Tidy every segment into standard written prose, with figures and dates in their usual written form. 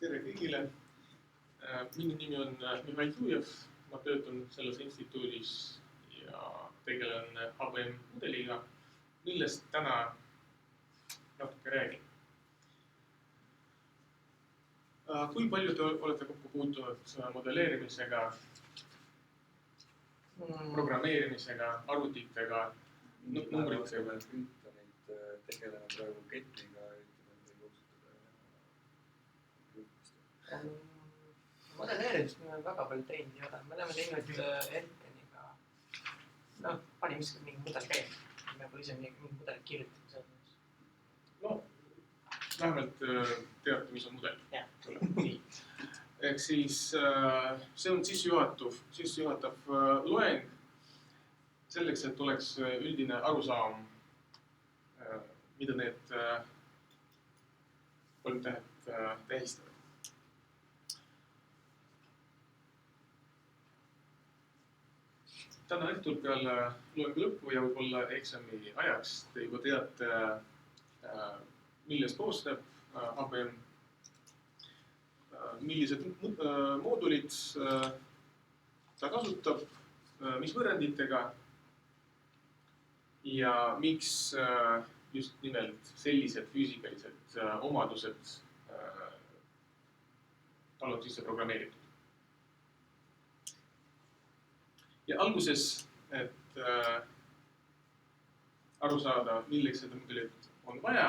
Tere kõigile. Minu nimi on Mihhail Tujev. Ma töötan selles instituudis ja tegelen HBM mudeliga, millest täna natuke räägin. Kui palju te olete kokku puutunud modelleerimisega, programmeerimisega, arvutitega, numbritega? Tegeleme praegu ketiga, modelleerimist me väga palju teinud ei ole. Me oleme teinud Erkeniga, panime ise mingi mudel käima. Me pole ise mingi mudelit kirjutama selles. No, vähemalt teate, mis on mudel. Jah. Nii. Ehk siis see on sissejuhatav loeng selleks, et oleks üldine arusaam, mida need kolm tähet tähistavad. Täna õhtul peale loengu lõppu ja võib-olla eksami ajaks te juba teate, millest koosneb HBM, millised moodulid ta kasutab, mis võrranditega ja miks just nimelt sellised füüsikalised omadused tal on sisse programmeeritud. Ja alguses, et aru saada, milleks seda mudelit on vaja,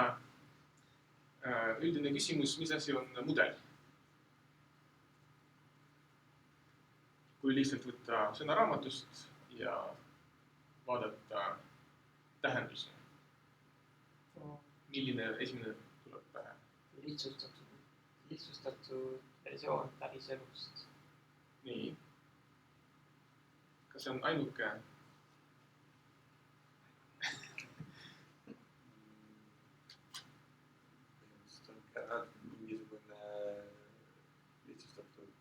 üldine küsimus, mis asi on mudel? Kui lihtsalt võtta sõnaraamatust ja vaadata tähendusi. Milline esimene tuleb pähe? Lihtsustatud versioon päriselust. Nii. Kas see on ainuke? mingisugune lihtsustatud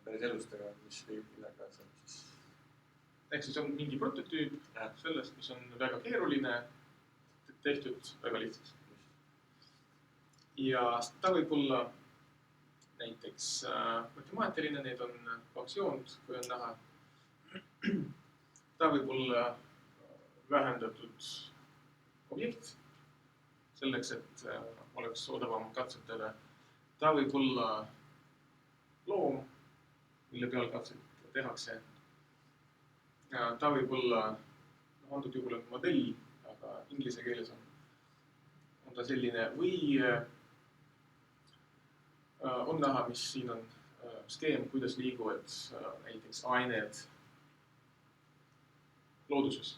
päriselustega, millega see on siis. Ehk siis on mingi prototüüp sellest, mis on väga keeruline, tehtud väga lihtsaks. Ja ta võib olla näiteks matemaatiline, need on kaks joont, kui on näha. Ta võib olla vähendatud objekt, selleks, et oleks odavam katsetele. Ta võib olla loom, mille peal katset tehakse. Ta võib olla, antud juhul on modell, aga inglise keeles on ta selline või on näha, mis siin on skeem, kuidas liiguvad näiteks ained looduses.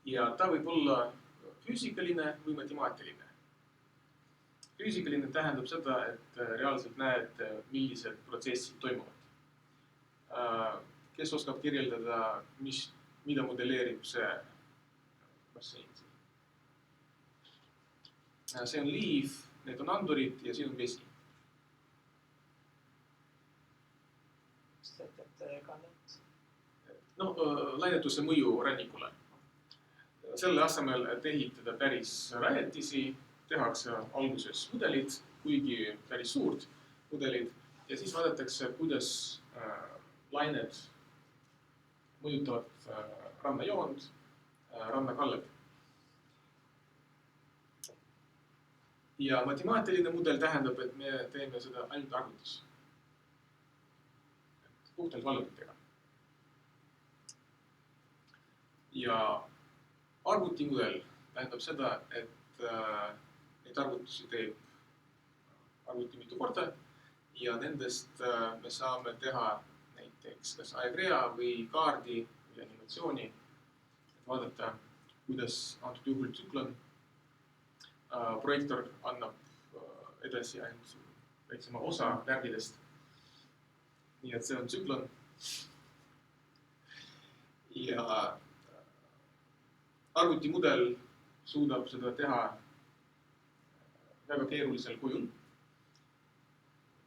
Ja ta võib olla füüsikaline või matemaatiline. Füüsikaline tähendab seda, et reaalselt näed, millised protsessid toimuvad. Kes oskab kirjeldada, mida modelleerib see bassein? See on liiv, need on andurid ja siin on vesi. Kas te teete kannet? No, lainetuse mõju rannikule. Selle asemel, et ehitada päris rajatisi, tehakse alguses mudelid, kuigi päris suurt mudelid, ja siis vaadatakse, kuidas lained mõjutavad rannajoont, rannakallet. Ja matemaatiline mudel tähendab, et me teeme seda ainult arvutis. Puhtalt valgutega. Ja arvutimudel tähendab seda, et neid arvutusi teeb arvuti mitu korda ja nendest me saame teha näiteks kas aegrea või kaardi või animatsiooni, et vaadata, kuidas antud juhul tsüklon. Projektor annab edasi ainult väiksema osa värvidest. Nii et see on tsüklon. Ja arvutimudel suudab seda teha väga keerulisel kujul.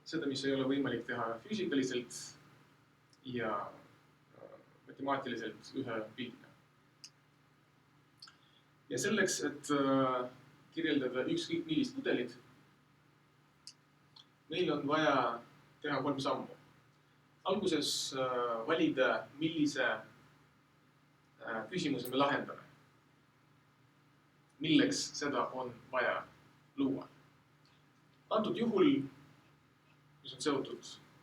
Seda, mis ei ole võimalik teha füüsikaliselt ja matemaatiliselt ühe pildiga. Ja selleks, et kirjeldada ükskõik millist mudelit, meil on vaja teha 3 sammu. Alguses valida, millise küsimuse me lahendame. Milleks seda on vaja luua. Antud juhul, mis on seotud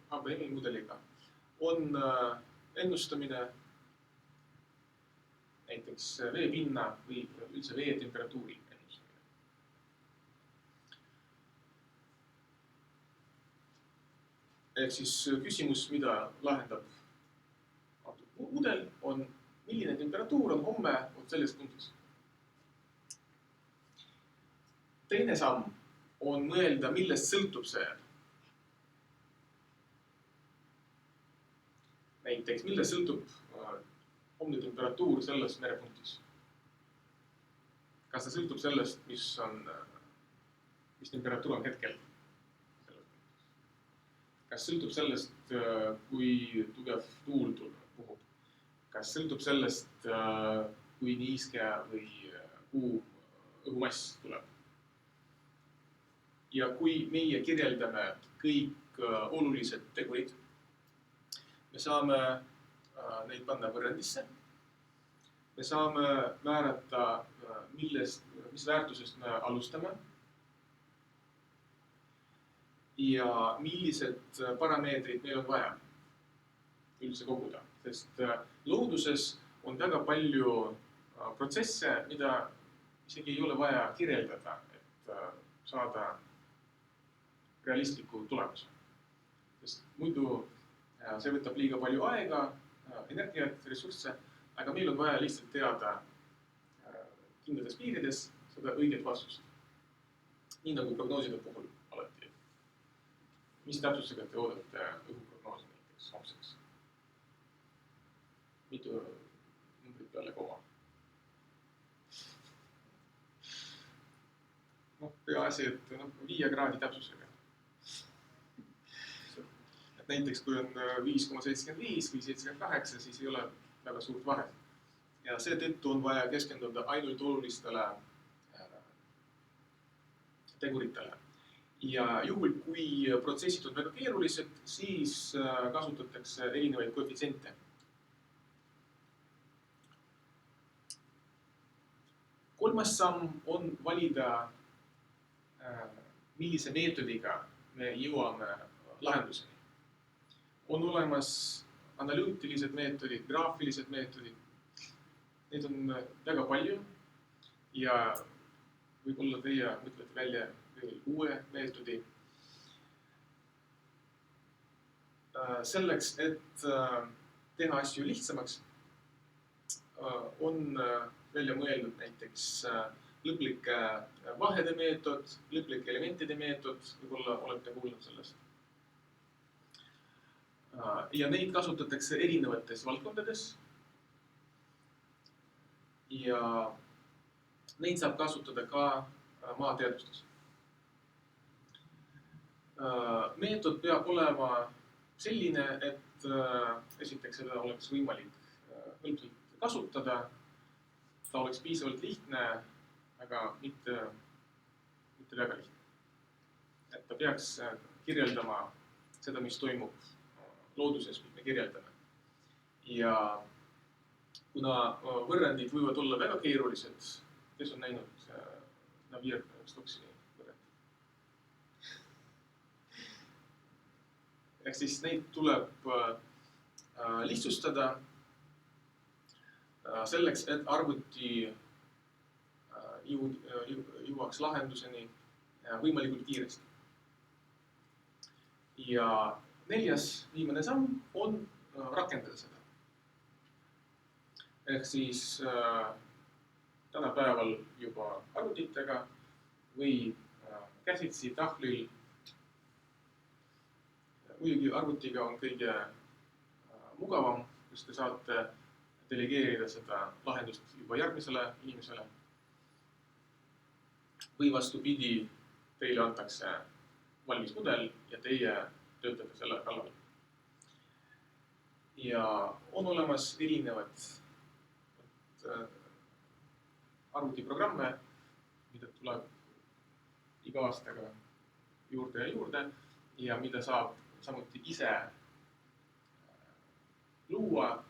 HBM-i mudeliga, on ennustamine näiteks veepinna või üldse vee temperatuuri ennustamine. Ehk siis küsimus, mida lahendab antud mudel, on milline temperatuur on homme selles punktis. Teine samm on mõelda, millest sõltub see. Näiteks, millest sõltub homne temperatuur selles merepunktis. Kas see sõltub sellest, mis temperatuur on hetkel selles punktis? Kas sõltub sellest, kui tugev tuul puhub? Kas sõltub sellest, kui niiske või kuum õhumass tuleb? Ja kui meie kirjeldame kõik olulised tegurid, me saame neid panna võrrandisse. Me saame määrata, mis väärtusest me alustame ja millised parameetrid meil on vaja üldse koguda. Sest looduses on väga palju protsesse, mida isegi ei ole vaja kirjeldada, et saada realistliku tulemuse. Sest muidu see võtab liiga palju aega, energiat, ressursse, aga meil on vaja lihtsalt teada kindlates piirides seda õiget vastust. Nii nagu prognooside puhul alati. Mis täpsusega te oodate õhuprognoosi näiteks homseks? Mitu numbrit peale koma? Peaasi, et 5 kraadi täpsusega. Näiteks kui on 5,75 või 78, siis ei ole väga suurt vahet. Ja seetõttu on vaja keskenduda ainult olulistele teguritele. Ja juhul, kui protsessid on väga keerulised, siis kasutatakse erinevaid koefitsiente. Kolmas samm on valida, millise meetodiga me jõuame lahenduseni. On olemas analüütilised meetodid, graafilised meetodid. Neid on väga palju ja võib-olla teie mõtlete välja uue meetodi. Selleks, et teha asju lihtsamaks, on välja mõeldud näiteks lõplike vahede meetod, lõplike elementide meetod, võib-olla olete kuulnud sellest. Ja neid kasutatakse erinevates valdkondades ja neid saab kasutada ka maateadustes. Meetod peab olema selline, et esiteks seda oleks võimalik hõlpsalt kasutada, ta oleks piisavalt lihtne, aga mitte väga lihtne. Et ta peaks kirjeldama seda, mis toimub looduses, mis me kirjeldame. Ja kuna võrrandid võivad olla väga keerulised, kes on näinud Navier-Stokesi võrrandid? Ehk siis neid tuleb lihtsustada selleks, et arvuti jõuaks lahenduseni võimalikult kiiresti. Ja 4. viimane samm on rakendada seda. Ehk siis tänapäeval juba arvutitega või käsitsi tahvlil. Muidugi arvutiga on kõige mugavam, kus te saate delegeerida seda lahendust juba järgmisele inimesele. Või vastupidi, teile antakse valmis mudel ja teie töötate selle kallal. Ja on olemas erinevad arvutiprogramme, mida tuleb iga aastaga juurde ja juurde ja mida saab samuti ise luua,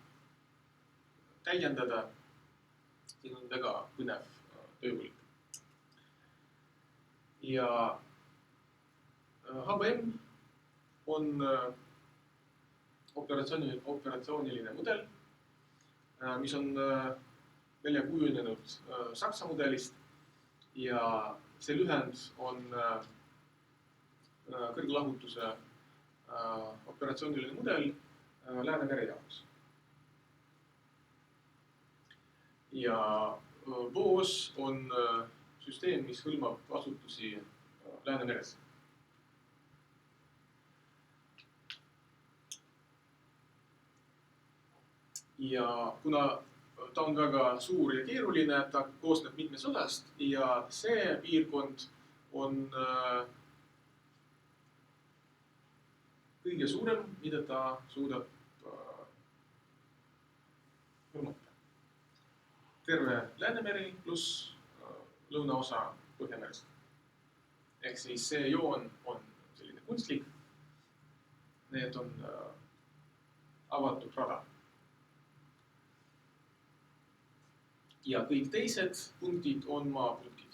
täiendada. Siin on väga põnev tööpõld. Ja HBM on operatsiooniline mudel, mis on välja kujunenud Saksa mudelist ja see lühend on kõrglahutuse operatsiooniline mudel Läänemere jaoks. Ja WOS on süsteem, mis hõlmab asutusi Läänemeres. Ja kuna ta on väga suur ja keeruline, ta koosneb mitmest osast ja see piirkond on kõige suurem, mida ta suudab hõlmata. Terve Läänemeri pluss lõunaosa Põhjamerest. Ehk siis see joon on selline kunstlik. Need on avatud rada. Ja kõik teised punktid on maapunktid.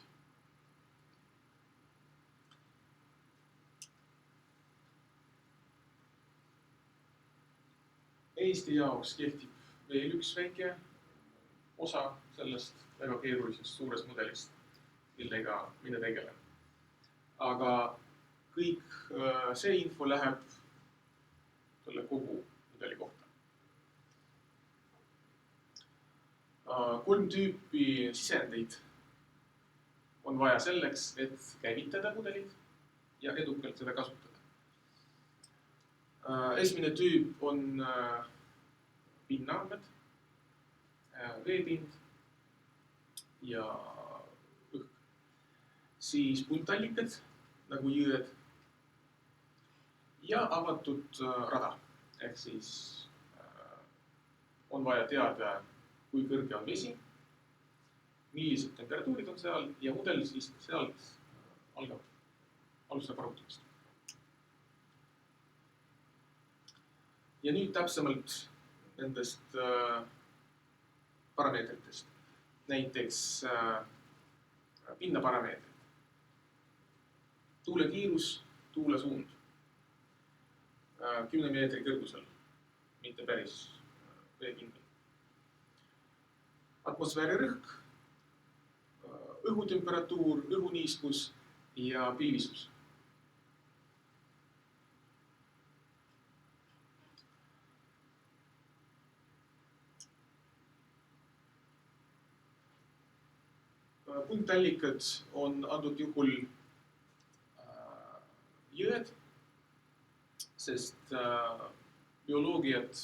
Eesti jaoks kehtib veel üks väike osa sellest väga keerulisest suurest mudelist, millega mina tegelen. Aga kõik see info läheb selle kogu mudeli kohta. 3 tüüpi sisendeid on vaja selleks, et käivitada mudelit ja edukalt seda kasutada. Esimene tüüp on pinnaandmed, veepind ja õhk. Siis puntallikad nagu jõed ja avatud rada. Ehk siis on vaja teada, kui kõrge on vesi, millised temperatuurid on seal ja mudel siis sealt alustab arutamist. Ja nüüd täpsemalt nendest parameetritest. Näiteks pinnaparameetrid. Tuule kiirus, tuule suund. 10 meetri kõrgusel, mitte päris veekindel. Atmosfääri rõhk, õhutemperatuur, õhuniiskus ja pilvisus. Punktallikad on antud juhul jõed, sest bioloogiat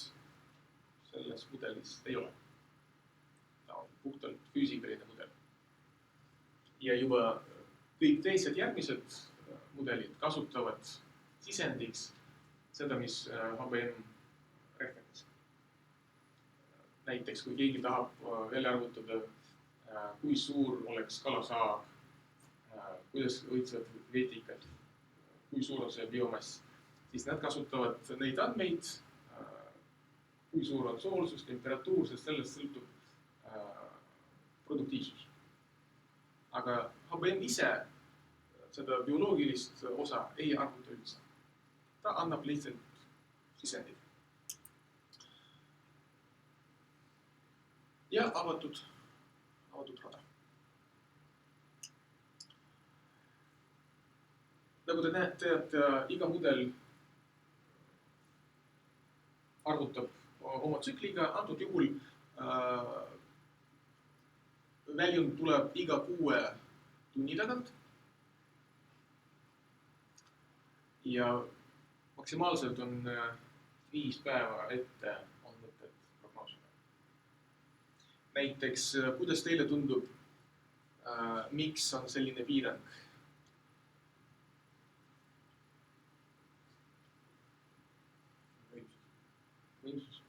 selles mudelis ei ole. Ta on puhtalt füüsikaline mudel. Ja juba kõik teised järgmised mudelid kasutavad sisendiks seda, mis HBM rehkendas. Näiteks, kui keegi tahab välja arvutada, kui suur oleks kalasaag, kuidas õitsevad veetikad, kui suur on see biomass, siis nad kasutavad neid andmeid, kui suur on soolsus, temperatuur, sest sellest sõltub produktiivsus. Aga HBM ise seda bioloogilist osa ei arvuta üldse. Ta annab lihtsalt sisendid. Ja avatud rada. Nagu te näete, et iga mudel arvutab oma tsükliga, antud juhul väljund tuleb iga 6 tunni tagant ja maksimaalselt on 5 päeva ette on mõtet prognoosida. Näiteks, kuidas teile tundub, miks on selline piirang? Võimsus.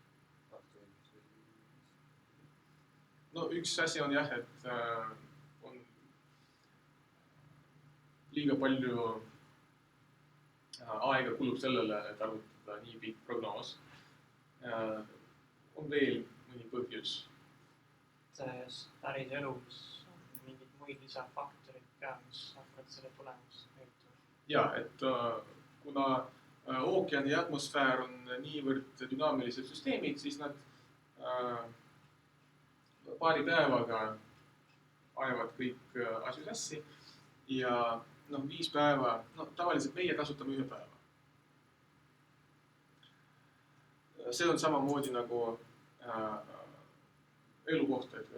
No üks asi on jah, et on liiga palju aega kulub sellele, et arvutada nii pikk prognoos. On veel mõni põhjus? Päris elus on mingid muid lisafaktorid ka, mis hakkavad selle tulemust mõjutama. Ja, et kuna ookean ja atmosfäär on niivõrd dünaamilised süsteemid, siis nad paari päevaga ajavad kõik asju sassi ja 5 päeva, tavaliselt meie kasutame 1 päeva. See on samamoodi nagu elukoht, et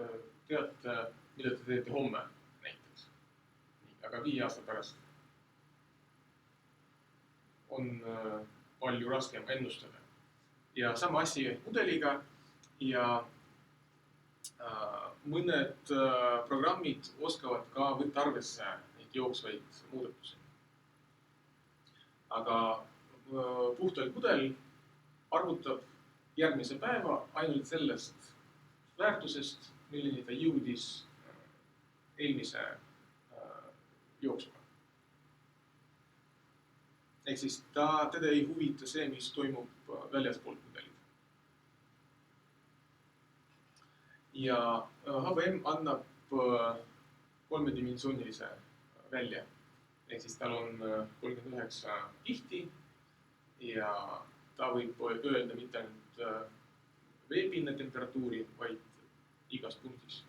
teate, mida te teete homme näiteks. Aga 5 aasta pärast on palju raskem ennustada. Ja sama asi mudeliga ja mõned programmid oskavad ka võtta arvesse neid jooksvaid muudatusi. Aga puhtalt mudel arvutab järgmise päeva ainult sellest väärtusest, milleni ta jõudis eelmise jooksuga. Ehk siis teda ei huvita see, mis toimub väljaspool mudelit. Ja HVM annab 3-dimensioonilise välja. Ehk siis tal on 39 kihti ja ta võib öelda mitte ainult veepinna temperatuuri, vaid igas punktis,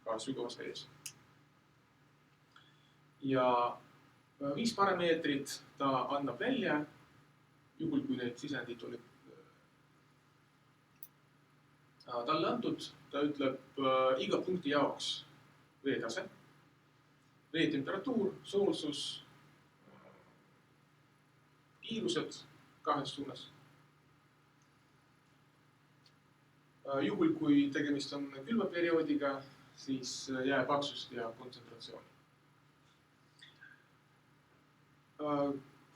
ka sügavas vees. Ja 5 parameetrit ta annab välja, juhul kui need sisendid olid talle antud, ta ütleb iga punkti jaoks veetase, veetemperatuur, soolsus, kiirused 2 suunas. Juhul kui tegemist on külmaperioodiga, siis jääpaksust ja kontsentratsiooni.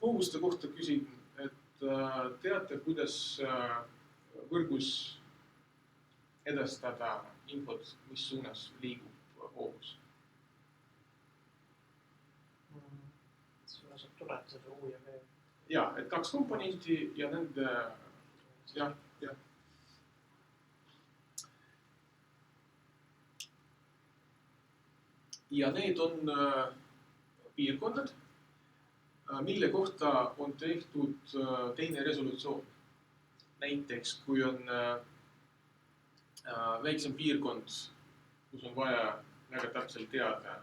Koguste kohta küsin, et teate, kuidas võrgus edastada infot, mis suunas liigub hoogus? Suunas tuletused U ja V. Ja, et 2 komponenti ja nende, jah. Ja need on piirkonnad, mille kohta on tehtud teine resolutsioon. Näiteks, kui on väiksem piirkond, kus on vaja väga täpselt teada,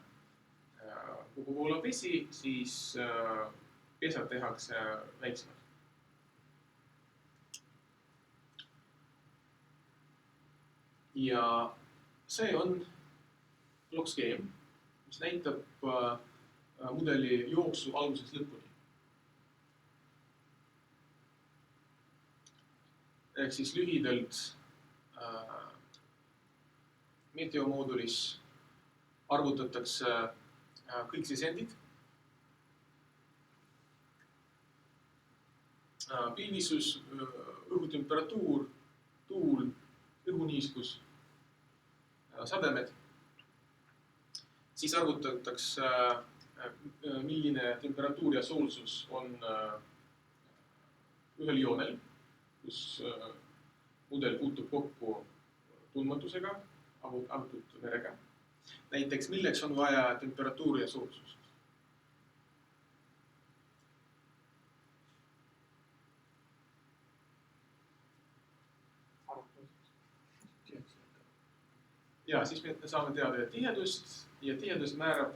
kuhu voolab vesi, siis pesad tehakse väiksemad. Ja see on blokskeem, mis näitab mudeli jooksu algusest lõpuni. Ehk siis lühidalt meteomoodulis arvutatakse kõik sisendid, pilvisus, õhutemperatuur, tuul, õhuniiskus, sademed. Siis arvutatakse, milline temperatuur ja soolsus on ühel joonel, kus mudel puutub kokku tundmatusega, avatud verega. Näiteks, milleks on vaja temperatuuri ja soolsust? Ja siis me saame teada tihedust ja tihedust määrab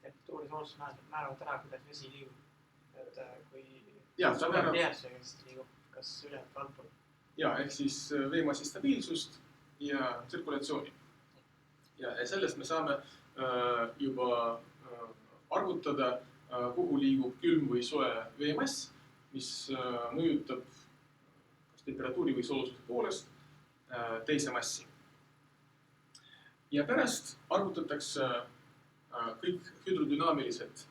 temperatuuri soolsus määravad ära, kuidas vesi liigub. Et kui suurem tihedusega liigub, kas ülejäänud või altpool? Ja, ehk siis veemassi stabiilsust ja tsirkulatsiooni. Ja sellest me saame juba arvutada, kuhu liigub külm või soe veemass, mis mõjutab kas temperatuuri või soolsuse poolest teise massi. Ja pärast arvutatakse kõik hüdrodünaamilised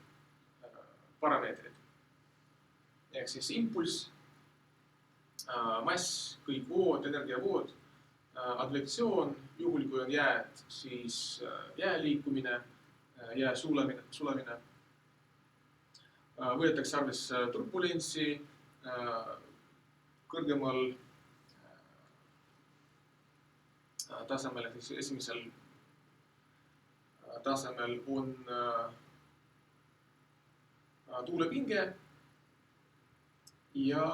parameetrid. Ehk siis impulss, mass, kõik vood, energiavood, advektsioon, juhul kui on jääd, siis jää liikumine, jää sulamine. Võetakse arvesse turbulentsi, kõrgemal tasemel, esimesel tasemel on tuulepinge ja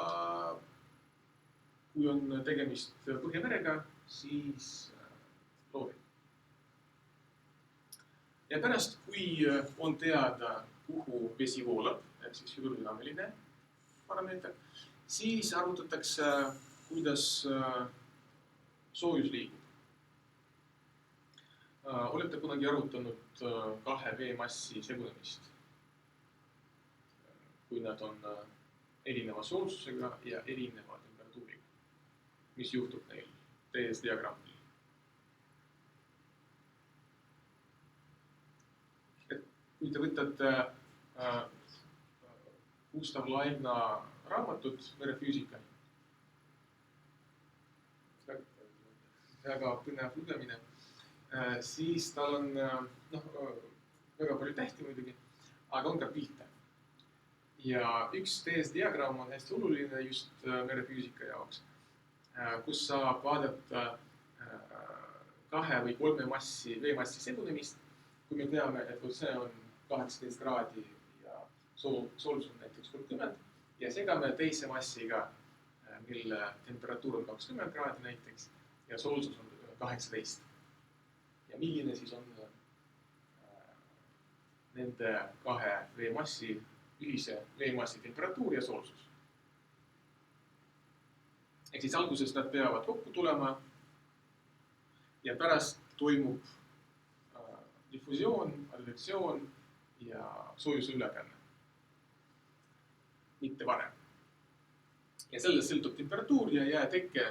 kui on tegemist Põhjamerega, siis loodid. Ja pärast, kui on teada, kuhu vesi voolab, ehk siis hüdrodünaamiline parameeter, siis arvutatakse, kuidas soojus liigub. Olete kunagi arvutanud kahe veemassi segunemist, kui nad on erineva soolsusega ja erineva temperatuuriga. Mis juhtub neil TS diagrammil? Kui te võtate Gustav Laigna raamatut Merefüüsika, väga põnev lugemine, siis tal on väga palju tähti muidugi, aga on ka pilte. Ja üks TS diagramm on hästi oluline just merefüüsika jaoks, kus saab vaadata kahe või kolme veemassi segunemist, kui me teame, et see on 18 kraadi ja soolsus on näiteks 30 ja segame teise massiga, mille temperatuur on 20 kraadi näiteks ja soolsus on 18. Ja milline siis on nende kahe veemassi, ühise veemassi temperatuur ja soolsus. Ehk siis alguses nad peavad kokku tulema ja pärast toimub diffusioon, advektsioon ja soojuse ülekanne. Mitte varem. Ja sellest sõltub temperatuur ja jääteke.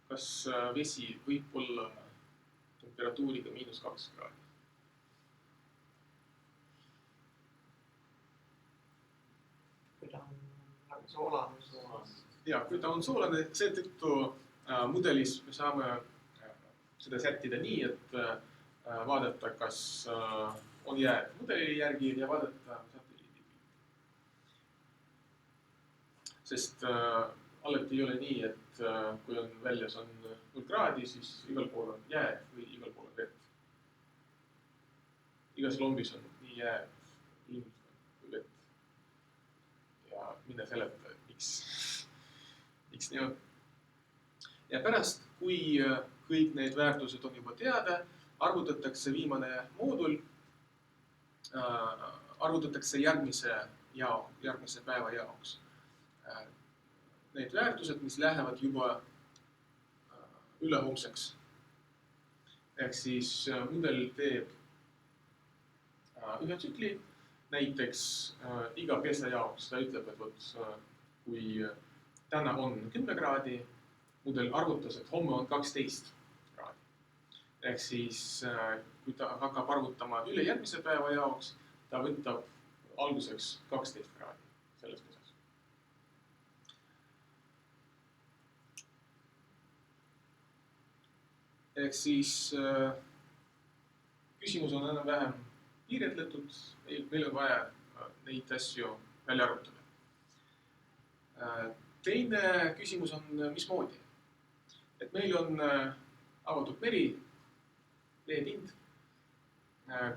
Kas vesi võib olla temperatuuriga -2 kraadi? Kui ta on soolane. Ja, kui ta on soolane, seetõttu mudelis me saame seda sättida nii, et vaadata, kas on jääd mudeli järgi ja vaadata satelliidi. Sest alati ei ole nii, et kui on väljas on 0 kraadi, siis igal pool on jääd või igal pool on vett. Igas lombis on nii jääd, ilmselt kui vett. Ja mine seleta, et miks nii on. Ja pärast, kui kõik need väärtused on juba teada, arvutatakse viimane moodul, arvutatakse järgmise päeva jaoks. Need väärtused, mis lähevad juba ülehomseks. Ehk siis mudel teeb ühe tsükli, näiteks iga pesa jaoks ta ütleb, et kui täna on 10 kraadi, mudel arvutas, et homme on 12 kraadi. Ehk siis, kui ta hakkab arvutama ülejärgmise päeva jaoks, ta võtab alguseks 12 kraadi selles pesas. Ehk siis küsimus on enam-vähem piiretletud, meil on vaja neid asju välja arvutada. Teine küsimus on, mismoodi? Et meil on avatud meri, veepind.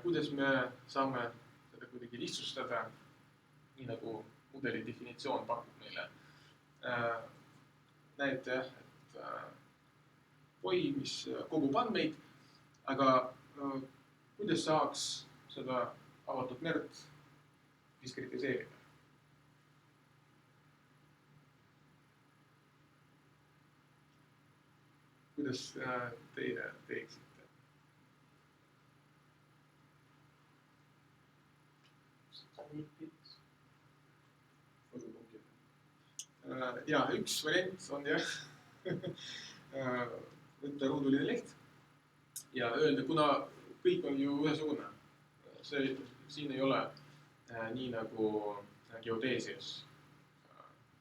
Kuidas me saame seda kuidagi lihtsustada, nii nagu mudeli definitsioon pakub meile. Näete, et poi, mis kogub andmeid, aga kuidas saaks seda avatud merd diskretiseerida? Kuidas teie teeksite? Ja, üks variant on võtta ruuduline leht ja öelda, kuna kõik on ju ühesugune. Siin ei ole nii nagu geodeesias.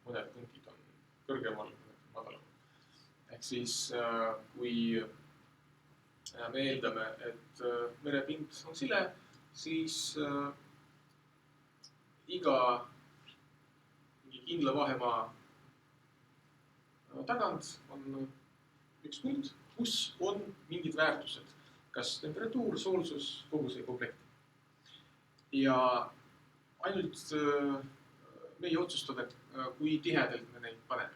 Mõned punktid on kõrgemal, madalam. ehk siis kui me eeldame, et merepind on sile, siis iga kindla vahemaa tagant on üks punkt, kus on mingid väärtused, kas temperatuur, soolsus, koguse komplekt. Ja ainult meie otsustada, kui tihedalt me neid paneme.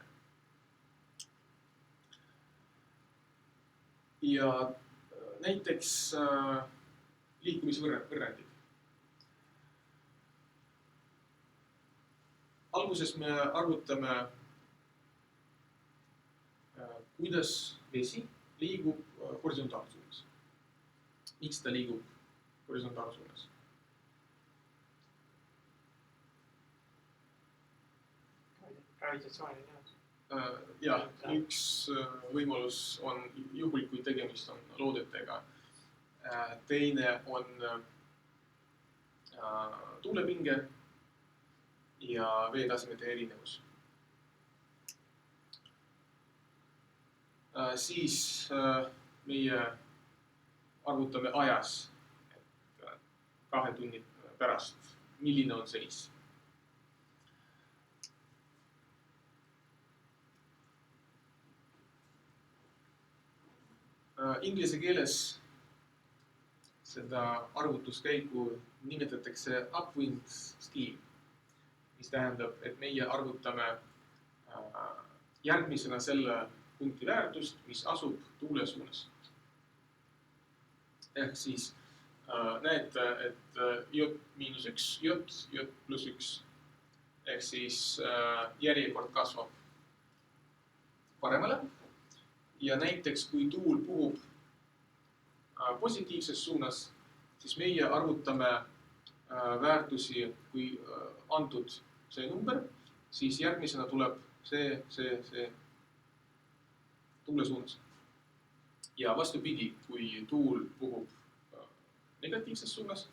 Ja näiteks liikumisvõrrandid. Alguses me arvutame, kuidas vesi liigub horisontaalsuunas. Miks ta liigub horisontaalsuunas? Gravitatsiooniline. Ja, üks võimalus on juhul, kui tegemist on loodetega. Teine on tuulepinge ja veetasemete erinevus. Siis meie arvutame ajas, et 2 tunni pärast, milline on seis. Inglise keeles seda arvutuskäiku nimetatakse upwind scheme, mis tähendab, et meie arvutame järgmisena selle punkti väärtust, mis asub tuule suunas. Ehk siis näete, et J-1, J+1 ehk siis järjekord kasvab paremale. Ja näiteks, kui tuul puhub positiivses suunas, siis meie arvutame väärtusi, kui antud see number, siis järgmisena tuleb see tuule suunas. Ja vastupidi, kui tuul puhub negatiivses suunas,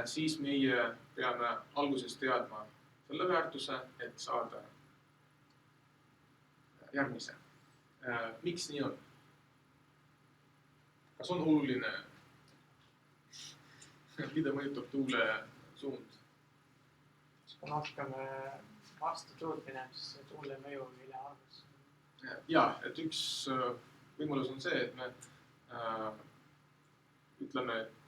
siis meie peame alguses teadma selle väärtuse, et saada järgmise. Miks nii on? Kas on oluline, mida mõjutab tuule suund? Kui hakkame vastu tuult minema, siis see tuule mõju üle arvus. Ja, et üks võimalus on see, et me ütleme, et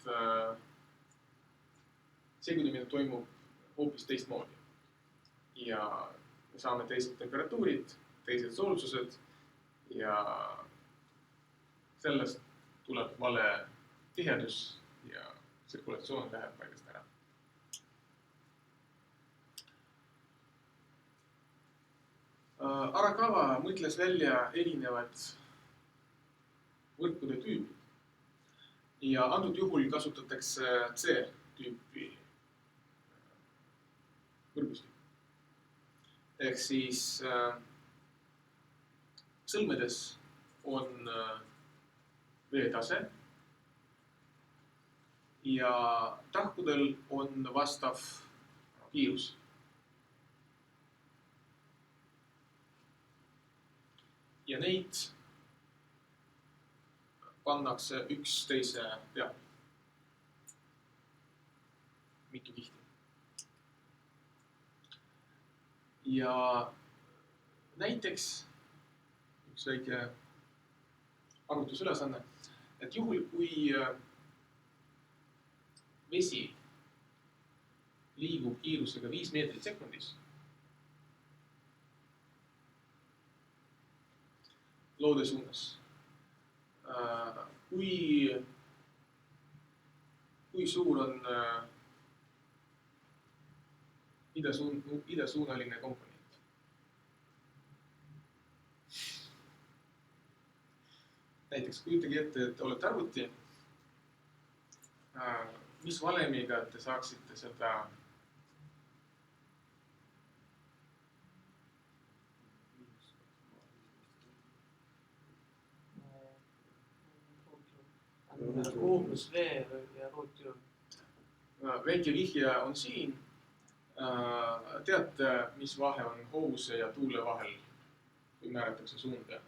segunemine toimub hoopis teistmoodi. Ja me saame teised temperatuurid, teised soolsused ja sellest tuleb vale tihedus ja tsirkulatsioon läheb paigast ära. Arakawa mõtles välja erinevad võrkude tüübid ja antud juhul kasutatakse C-tüüpi võrgustik. Ehk siis sõlmedes on veetase ja tahkudel on vastav kiirus. Ja neid pannakse üksteise peale. Mitu kihti. Ja näiteks üks väike arvutusülesanne, et juhul kui vesi liigub kiirusega 5 meetrit sekundis, loode suunas, kui suur on idasuunaline komponent? Näiteks kujutage ette, et olete arvuti, mis valemiga te saaksite seda U plus V ja ruut ju. Väike vihje on siin. Teate, mis vahe on hoovuse ja tuule vahel, kui määratakse suunda?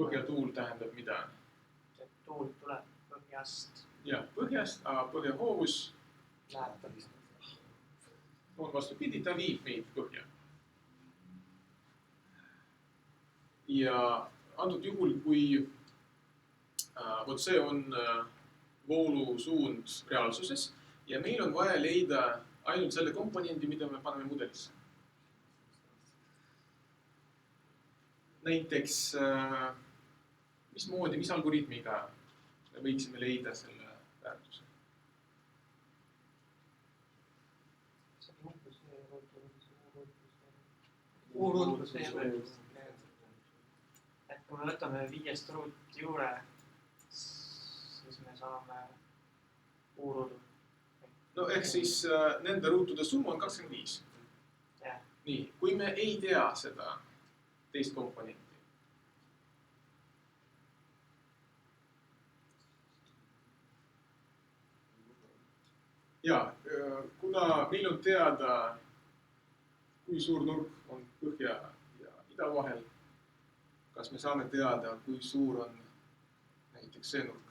põhjatuul tähendab mida? Tuul tuleb põhjast. Ja, põhjast, aga põhjahoovus Läheb. on vastupidi, ta viib meid põhja. Ja antud juhul, kui see on voolusuund reaalsuses ja meil on vaja leida ainult selle komponendi, mida me paneme mudelisse. Näiteks, mis algoritmiga me võiksime leida selle väärtuse? Et kui me võtame 5 ruutjuure, siis me saame U-ruudu. No ehk siis nende ruutude summa on 25. Ja. Nii, kui me ei tea seda teist komponenti. Ja, kuna meil on teada, kui suur nurk on põhja ja ida vahel, kas me saame teada, kui suur on näiteks see nurk?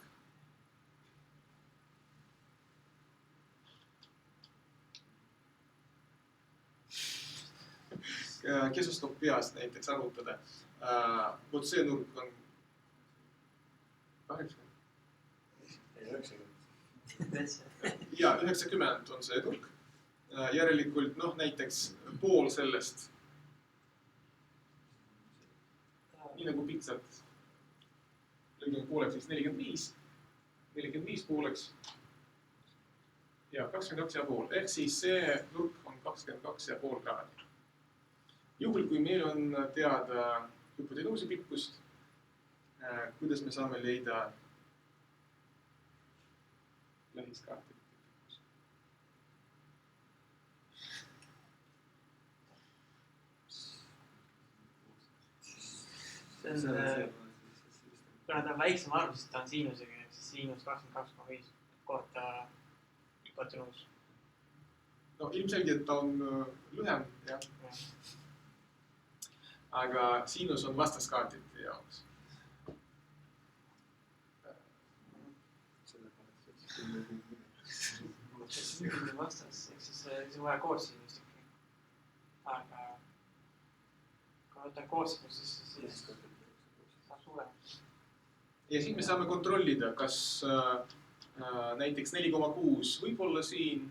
Kes oskab peast näiteks arvutada? Vot see nurk on 80. Ja 90 on see nurk. Järelikult näiteks pool sellest. Nii nagu pitsat. Lõigame pooleks siis 45. 45 pooleks. Ja 22,5. Ehk siis see nurk on 22,5 kraadi. Juhul, kui meil on teada hüpotenuusi pikkust, kuidas me saame leida lähiskaarti pikkust? Kuna ta on väiksem arv, siis ta on siinusega, siis siinus 22,5 korda hüpotenuus. No ilmselgelt ta on lühem, jah. Aga siinus on vastaskaartide jaoks. Selle vastas, ehk siis see on vaja koossinust ikkagi. Aga kui võtan koossinust, siis saab suurem. Ja siin me saame kontrollida, kas näiteks 4,6 võib olla siin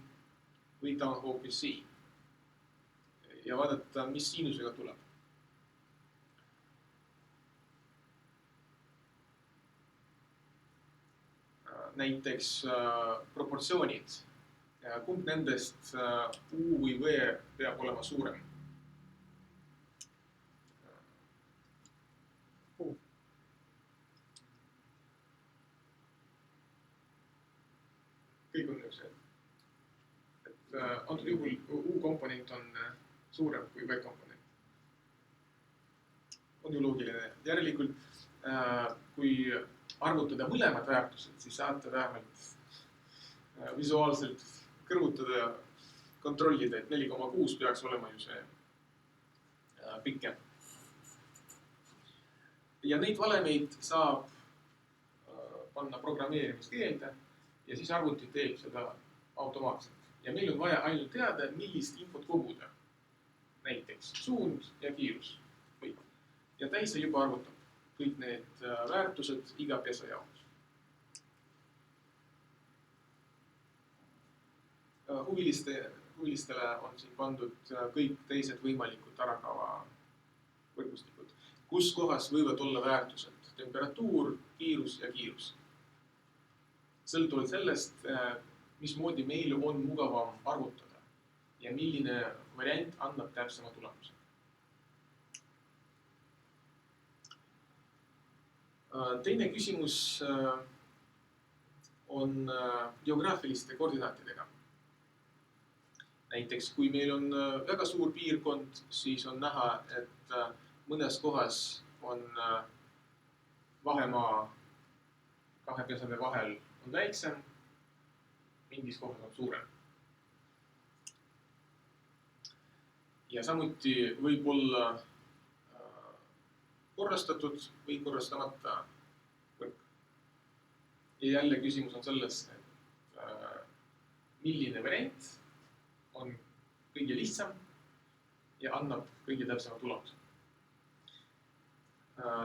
või ta on hoopis siin. Ja vaadata, mis siinusega tuleb. Näiteks proportsioonid. Kumb nendest U või V peab olema suurem? Kõik on nõus, et antud juhul U-komponent on suurem kui V-komponent. On ju loogiline. Järelikult, kui arvutada mõlemad väärtused, siis saate vähemalt visuaalselt kõrvutada ja kontrollida, et 4,6 peaks olema ju see pikem. Ja neid valemeid saab panna programmeerimiskeelde ja siis arvuti teeb seda automaatselt. Ja meil on vaja ainult teada, millist infot koguda. Näiteks suund ja kiirus. Ja täise juba arvutab kõik need väärtused iga pesa jaoks. Huvilistele on siin pandud kõik teised võimalikud tarakava võrgustikud, kus kohas võivad olla väärtused, temperatuur, kiirus ja kiirus. Sõltuvalt sellest, mismoodi meil on mugavam arvutada ja milline variant annab täpsema tulemuse. Teine küsimus on geograafiliste koordinaatidega. Näiteks, kui meil on väga suur piirkond, siis on näha, et mõnes kohas on vahemaa kahe pesade vahel on väiksem, mingis kohas on suurem. Ja samuti võib olla korrastatud või korrastamata võrk. Ja jälle küsimus on selles, et milline variant on kõige lihtsam ja annab kõige täpsema tulemuse.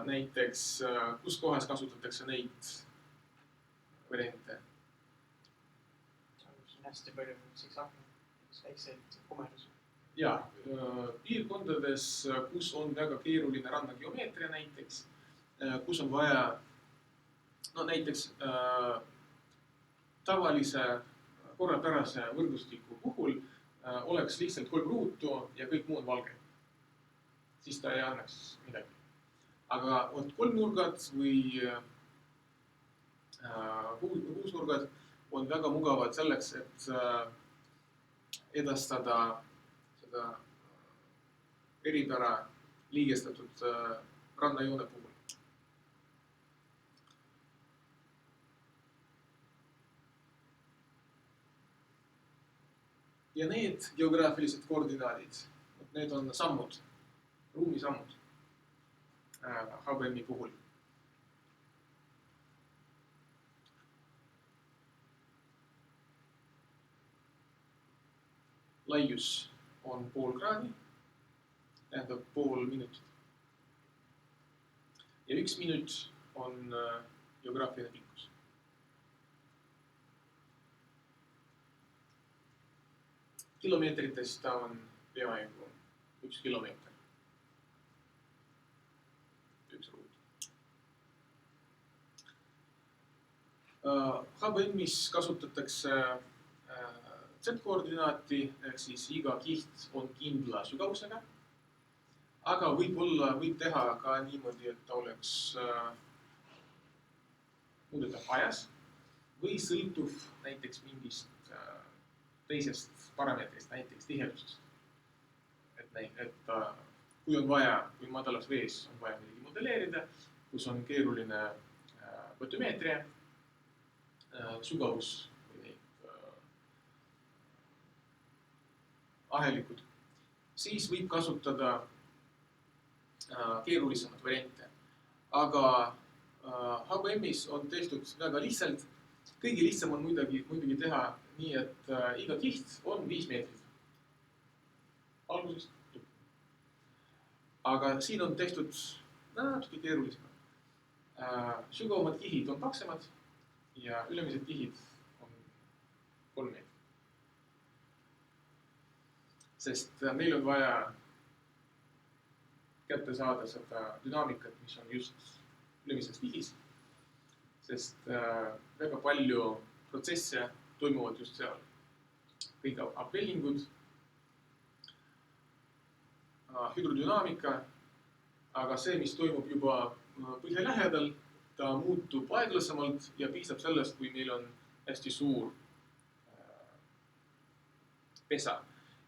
Näiteks, kus kohas kasutatakse neid variante? See on hästi palju väikseid kumedus. Ja, piirkondades, kus on väga keeruline rannageomeetria näiteks, kus on vaja, no näiteks tavalise korrapärase võrgustiku puhul oleks lihtsalt 3 ruutu ja kõik muu on valge. Siis ta ei annaks midagi. Aga 3 nurgad või kuusnurgad on väga mugavad selleks, et edastada seda eripära liigestatud rannajoone puhul. Ja need geograafilised koordinaadid, need on sammud, ruumisammud HBM-i puhul. Laius on pool kraadi, tähendab pool minutit. Ja 1 minut on geograafiline pikkus. Kilomeetrites ta on peaaegu 1 kilomeeter. 1 ruut. HBM-is kasutatakse Z-koordinaati, ehk siis iga kiht on kindla sügavusega. Aga võib teha ka niimoodi, et ta oleks muudetav ajas või sõltuv näiteks mingist teisest parameetrist, näiteks tihedusest. Et kui on vaja, kui madalas vees on vaja midagi modelleerida, kus on keeruline batümeetria, sügavus või neid ahelikud, siis võib kasutada keerulisemat variante. Aga HBM-is on tehtud väga lihtsalt. Kõige lihtsam on muidugi teha nii, et iga kiht on 5 meetrit. Algusest. Aga siin on tehtud natuke keerulisemad. Sügavamad kihid on paksemad ja ülemised kihid on 3 meetrit. Sest meil on vaja kätte saada seda dünaamikat, mis on just ülemises kihis. Sest väga palju protsesse toimuvad just seal. Kõik upwellingud, hüdrodünaamika, aga see, mis toimub juba põhja lähedal, ta muutub aeglasemalt ja piisab sellest, kui meil on hästi suur pesa.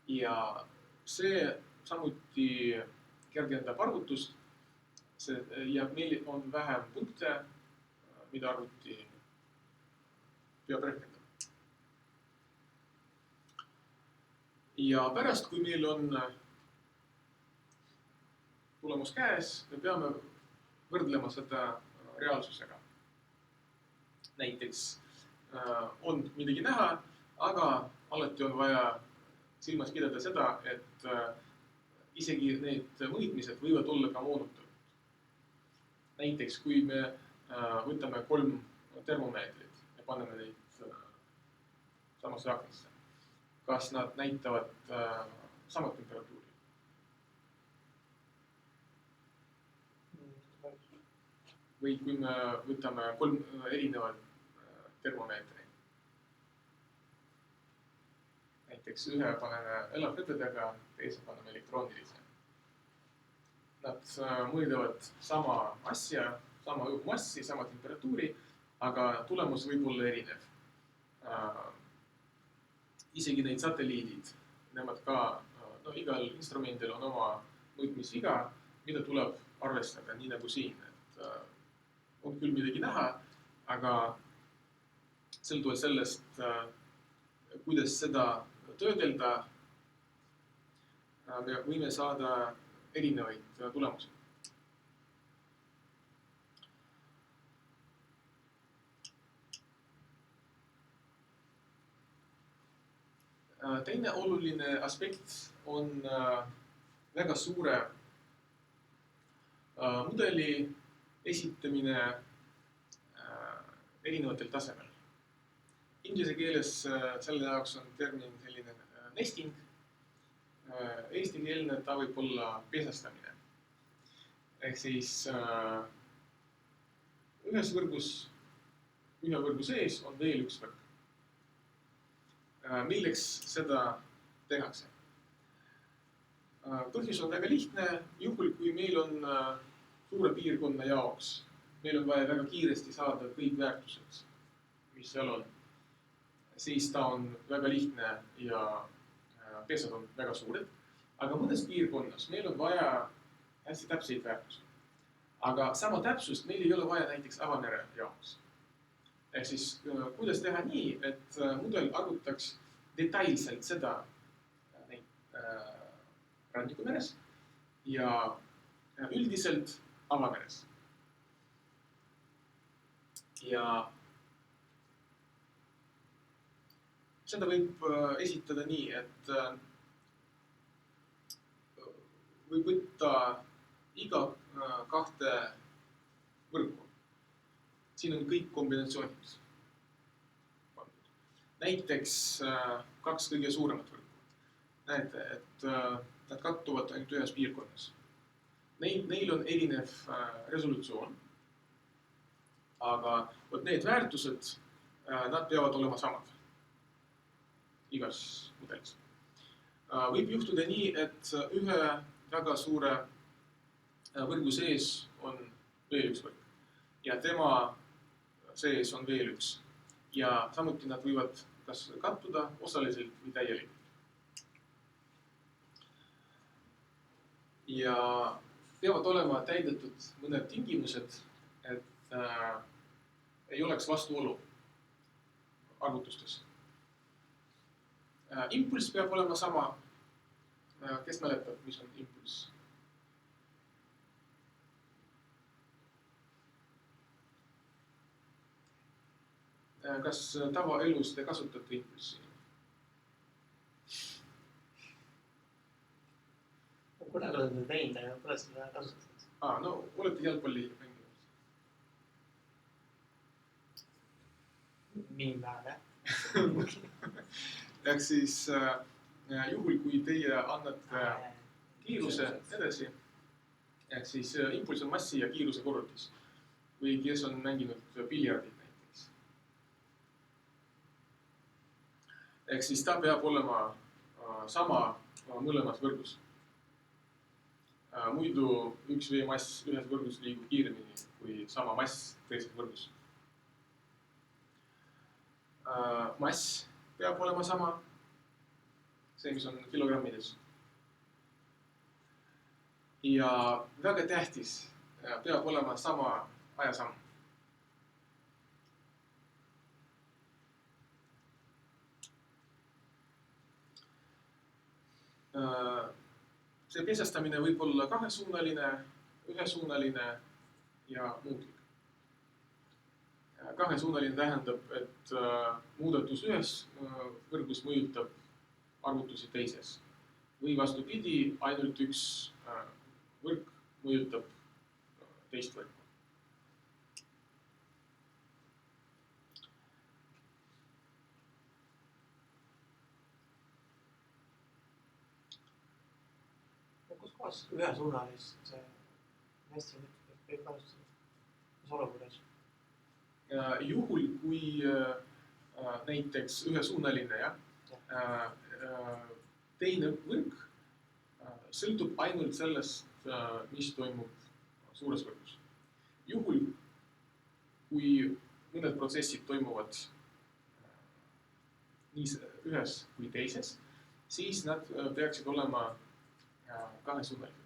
Ja see samuti kergendab arvutust ja meil on vähem punkte, mida arvuti peab rehkendama. Ja pärast, kui meil on tulemus käes, me peame võrdlema seda reaalsusega. Näiteks on midagi näha, aga alati on vaja silmas pidada seda, et isegi need mõõtmised võivad olla ka moonutatud. Näiteks, kui me võtame 3 termomeetrit ja paneme neid samasse aknasse, kas nad näitavad sama temperatuuri? Või kui me võtame 3 erinevat termomeetri, näiteks ühe paneme elavhõbedega, teise paneme elektroonilise. Nad mõõdavad sama asja, sama õhumassi, sama temperatuuri, aga tulemus võib olla erinev. Isegi neid satelliidid, nemad ka, igal instrumendil on oma mõõtmisviga, mida tuleb arvestada, nii nagu siin. On küll midagi näha, aga sõltuvalt sellest, kuidas seda töödelda, me võime saada erinevaid tulemusi. Teine oluline aspekt on väga suure mudeli esitamine erinevatel tasemel. Inglise keeles selle jaoks on termin selline nesting. Eestikeelne ta võib olla pesastamine. Ehk siis ühe võrgu sees on veel üks võrk. Milleks seda tehakse? Põhjus on väga lihtne. Juhul, kui meil on suure piirkonna jaoks, meil on vaja väga kiiresti saada kõik väärtused, mis seal on, siis ta on väga lihtne ja pesad on väga suured. Aga mõnes piirkonnas meil on vaja hästi täpseid väärtusi. Aga sama täpsust meil ei ole vaja näiteks avamere jaoks. Ehk siis, kuidas teha nii, et mudel arvutaks detailselt seda rannikumeres ja üldiselt avameres. Ja seda võib esitada nii, et võib võtta iga kahte võrku. Siin on kõik kombinatsioonid. Näiteks kaks kõige suuremat võrku. Näete, et nad kattuvad ainult ühes piirkonnas. Neil on erinev resolutsioon, aga need väärtused, nad peavad olema samad igas mudelis. Võib juhtuda nii, et ühe väga suure võrgu sees on veel üks võrk ja tema sees on veel üks. Ja samuti nad võivad kas kattuda osaliselt või täielikult. Ja peavad olema täidetud mõned tingimused, et ei oleks vastuolu arvutustes. Impulss peab olema sama. Kes mäletab, mis on impulss? Kas tavaelus te kasutate impulssi? Kunagi olen seda teinud, aga pole seda kasutatud. No olete jalgpalli mänginud? Mingil määral, Ehk siis juhul, kui teie annate kiiruse edasi, ehk siis impulss on massi ja kiiruse korrutis. Või kes on mänginud piljardit näiteks. Ehk siis ta peab olema sama mõlemas võrgus. Muidu üks veemass ühes võrgus liigub kiiremini kui sama mass teises võrgus. Mass peab olema sama, see, mis on kilogrammides. Ja väga tähtis, peab olema sama ajasamm. See pesastamine võib olla kahesuunaline, ühesuunaline ja muutlik. Kahesuunaline tähendab, et muudatus ühes võrgus mõjutab arvutusi teises. Või vastupidi, ainult üks võrk mõjutab teist võrku. Kus kohas ühesuunalist hästi võib kasutada? Mis olukorras? Juhul, kui näiteks ühesuunaline teine võrk sõltub ainult sellest, mis toimub suures võrgus. Juhul, kui mõned protsessid toimuvad nii ühes kui teises, siis nad peaksid olema kahesuunalised.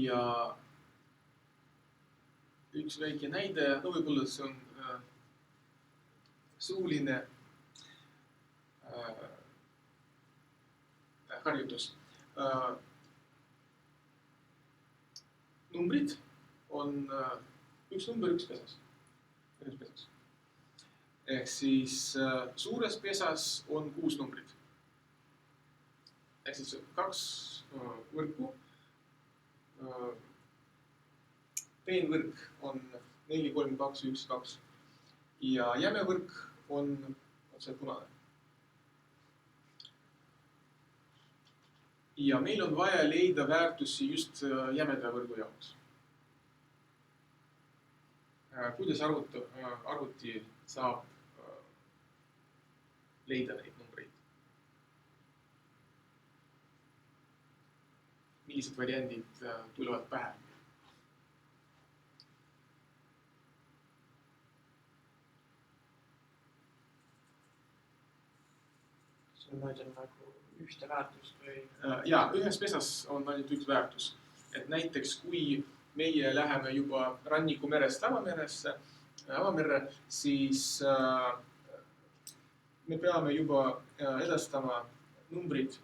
Ja üks väike näide, võib-olla see on suuline harjutus. numbrid on üks number, üks pesas. Ehk siis suures pesas on 6 numbrit. Ehk siis 2 võrku. Peenvõrk on 4, 3, 2, 1, 2 ja jämevõrk on see punane. Ja meil on vaja leida väärtusi just jämeda võrgu jaoks. Kuidas arvuti saab leida neid numbreid? Millised variandid tulevad pähe? See on nagu ühte väärtust või? Jaa, ühes pesas on ainult üks väärtus. Et näiteks kui meie läheme juba rannikumerest avamerre, siis me peame juba edastama numbrid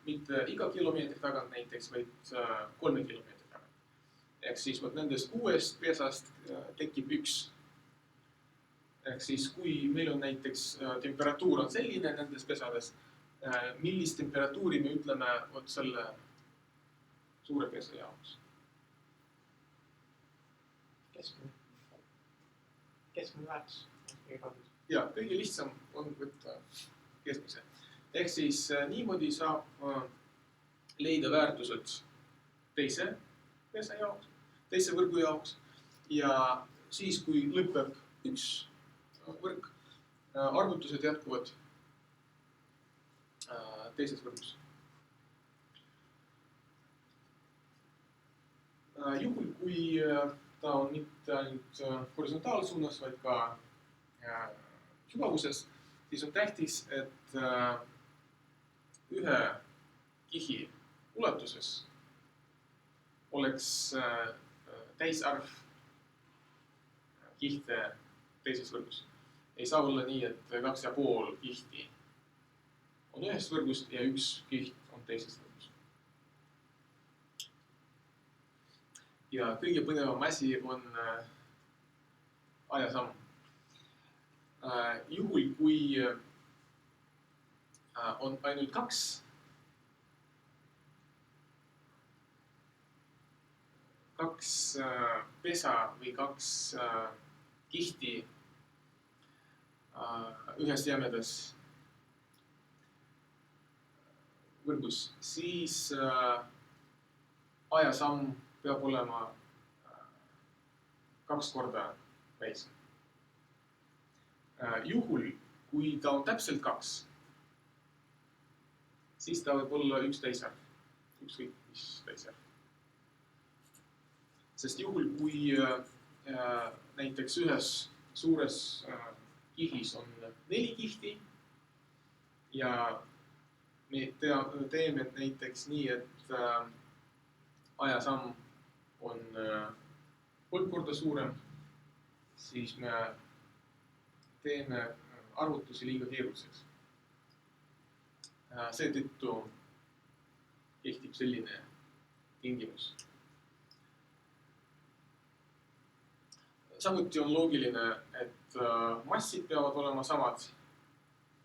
mitte iga kilomeetri tagant näiteks, vaid 3 kilomeetri tagant. Ehk siis nendest 6 pesast tekib üks. Ehk siis kui meil on näiteks temperatuur on selline nendes pesades, millist temperatuuri me ütleme selle suure pesa jaoks? Keskmine väärtus. Ja, kõige lihtsam on võtta keskmise. Ehk siis niimoodi saab leida väärtused teise pesa jaoks, teise võrgu jaoks ja siis, kui lõpeb üks võrk, arvutused jätkuvad teises võrgus. Juhul, kui ta on mitte ainult horisontaalsuunas, vaid ka sügavuses, siis on tähtis, et ühe kihi ulatuses oleks täisarv kihte teises võrgus. Ei saa olla nii, et 2,5 kihti on ühest võrgust ja üks kiht on teisest võrgust. Ja kõige põnevam asi on ajasamm. Juhul, kui on ainult 2 pesa või 2 kihti ühes jämedas võrgus, siis ajasamm peab olema 2 korda väiksem. Juhul, kui ta on täpselt 2, siis ta võib olla üks täisarv, ükskõik mis täisarv. Sest juhul, kui näiteks ühes suures kihis on 4 kihti ja me teeme näiteks nii, et ajasamm on 3 korda suurem, siis me teeme arvutusi liiga keeruliseks. Seetõttu kehtib selline tingimus. Samuti on loogiline, et massid peavad olema samad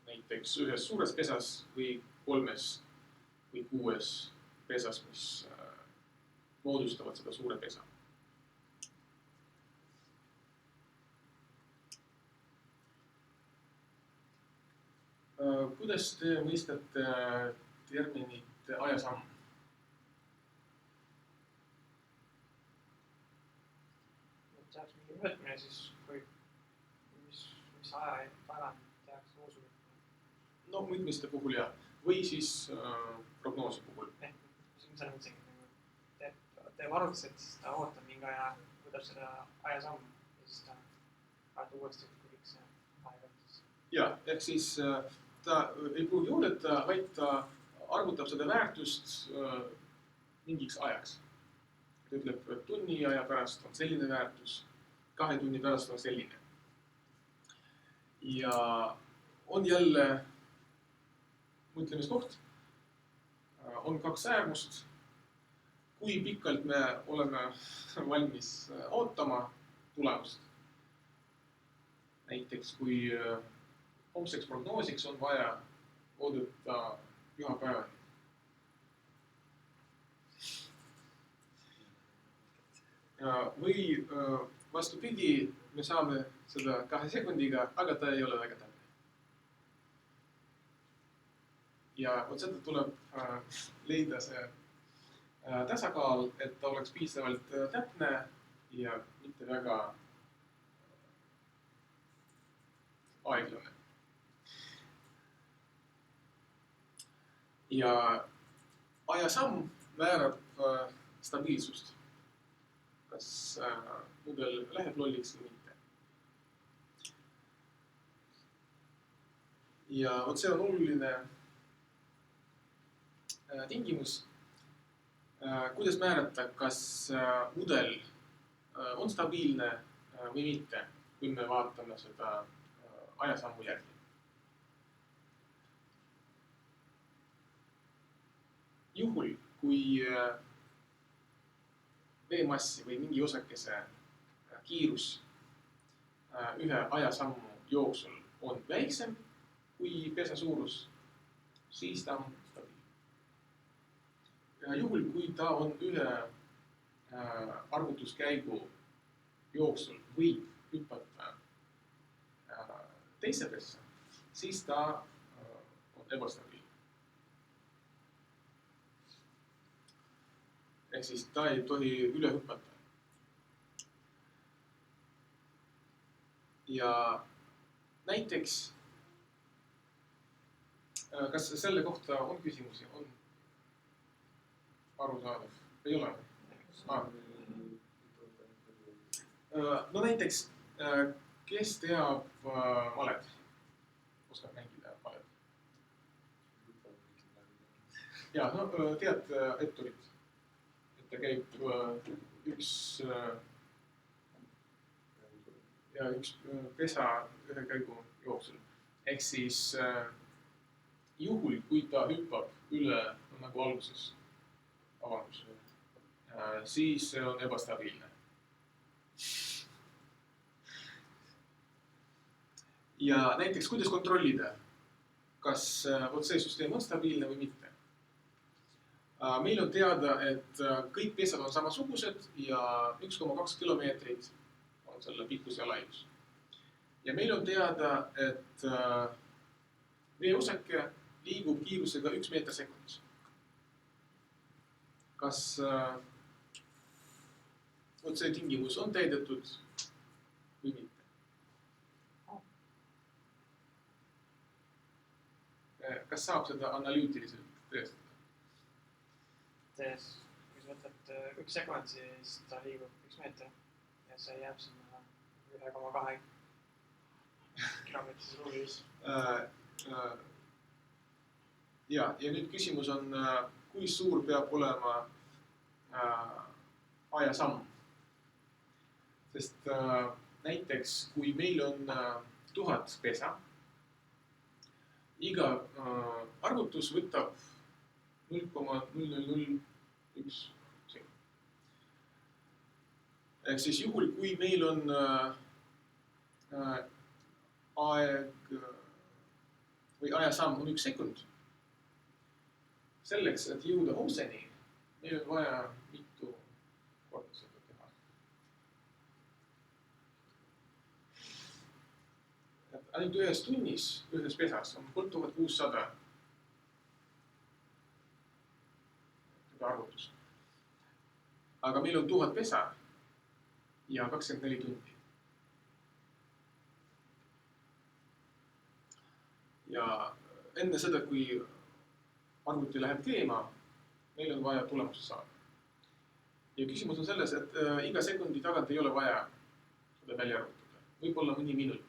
näiteks ühes suures pesas või 3 või 6 pesas, mis moodustavad seda suure pesa. Kuidas te mõistate terminit ajasamm? Tehaks mingi mõõtmine, siis mis aja tagant tehakse uusumõõtmine? No mõõtmiste puhul jah, või siis prognoosi puhul. Mis ma mõtlesin, teeb arvutused, siis ta ootab mingi aja, võtab seda ajasamm ja siis ta vaatab uuesti, kui kõik see aega siis. Ja, ehk siis ta ei pruugi oodata, vaid ta arvutab seda väärtust mingiks ajaks. Ta ütleb, et tunni aja pärast on selline väärtus, 2 tunni pärast on selline. Ja on jälle mõtlemiskoht, on 2 äärmust kui pikalt me oleme valmis ootama tulemust. Näiteks kui homseks prognoosiks on vaja oodata pühapäevani. Või vastupidi, me saame seda 2 sekundiga, aga ta ei ole väga täpne. Ja vot seda tuleb leida see tasakaal, et ta oleks piisavalt täpne ja mitte väga aeglane. Ja ajasamm määrab stabiilsust. Kas mudel läheb lolliks või mitte. Ja vot see on oluline tingimus, kuidas määrata, kas mudel on stabiilne või mitte, kui me vaatame seda ajasammu järgi. Juhul, kui veemassi või mingi osakese kiirus ühe ajasammu jooksul on väiksem kui pesa suurus, siis ta on stabiilne. Juhul, kui ta on ühe arvutuskäigu jooksul võib hüppata teise pessa, siis ta on ebastabiilne. Ehk siis ta ei tohi üle hüppata. Ja näiteks, kas selle kohta on küsimusi? On arusaadav? Ei ole? No näiteks, kes teab valet? Oskab mängida valet? Ja, no tead etturit. Ta käib üks pesa ühe käigu jooksul. Ehk siis juhul, kui ta hüppab üle, nagu alguses avaldus, siis see on ebastabiilne. Ja näiteks, kuidas kontrollida, kas vot see süsteem on stabiilne või mitte. Meil on teada, et kõik pesad on samasugused ja 1,2 kilomeetrit on selle pikkus ja laius. Ja meil on teada, et veeosake liigub kiirusega 1 meeter sekundis. Kas vot see tingimus on täidetud või mitte? Kas saab seda analüütiliselt tõestada? Kui sa võtad 1 sekund, siis ta liigub 1 meeter ja see jääb sinna 1,2 kilomeetris ruumis. Ja nüüd küsimus on, kui suur peab olema ajasamm. Sest näiteks, kui meil on 1000 pesa, iga arvutus võtab 0,0001 sekund. Ehk siis juhul, kui meil on aeg või ajasamm on 1 sekund, selleks, et jõuda homseni, meil on vaja mitu korda seda teha. Ainult ühes tunnis, ühes pesas on 3600 arvutus. Aga meil on 1000 pesa ja 24 tundi. Ja enne seda, kui arvuti läheb keema, meil on vaja tulemust saada. Ja küsimus on selles, et iga sekundi tagant ei ole vaja seda välja arvutada. Võib-olla mõni minut,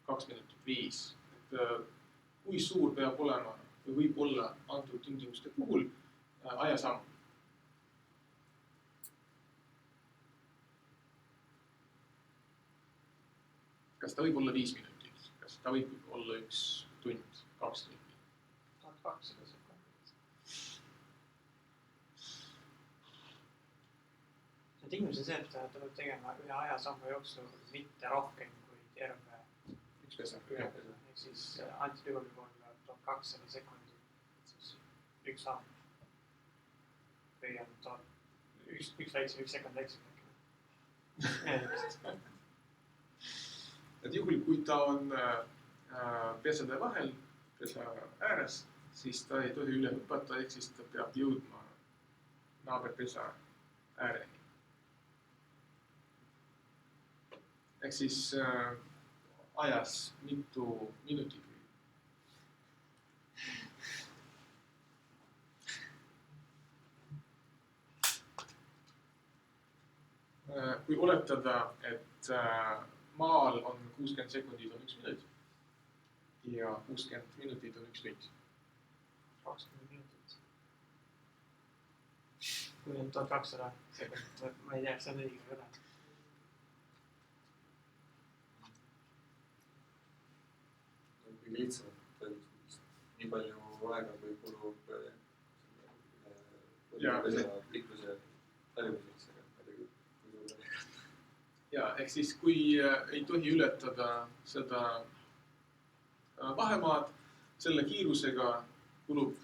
2 minutit, 5. Et kui suur peab olema või võib olla antud tingimuste puhul ajasamm. Kas ta võib olla 5 minutit? Kas ta võib olla 1 tund, 2 tundi? 1200 sekundit. tingimus on see, et ta peab tegema ühe ajasammu jooksul mitte rohkem kui terve üks pesa. ühe pesa. Ehk siis antud juhul 1200 sekundit, siis üks samm. Või on ta üks väiksem, üks sekund väiksem. Et juhul, kui ta on pesade vahel, pesa ääres, siis ta ei tohi üle hüpata, ehk siis ta peab jõudma naaberpesa ääreni. Ehk siis ajas mitu minutit. Kui oletada, et maal on 60 sekundit on 1 minut ja 60 minutit on 1 tund. 20 minutit. Kui on 1200 sekundit, ma ei tea, see on õige või ole. Kõige lihtsamalt öeldes nii palju aega, kui kulub pesa pikkuse tarbimiseks. Ja, ehk siis kui ei tohi ületada seda vahemaad, selle kiirusega kulub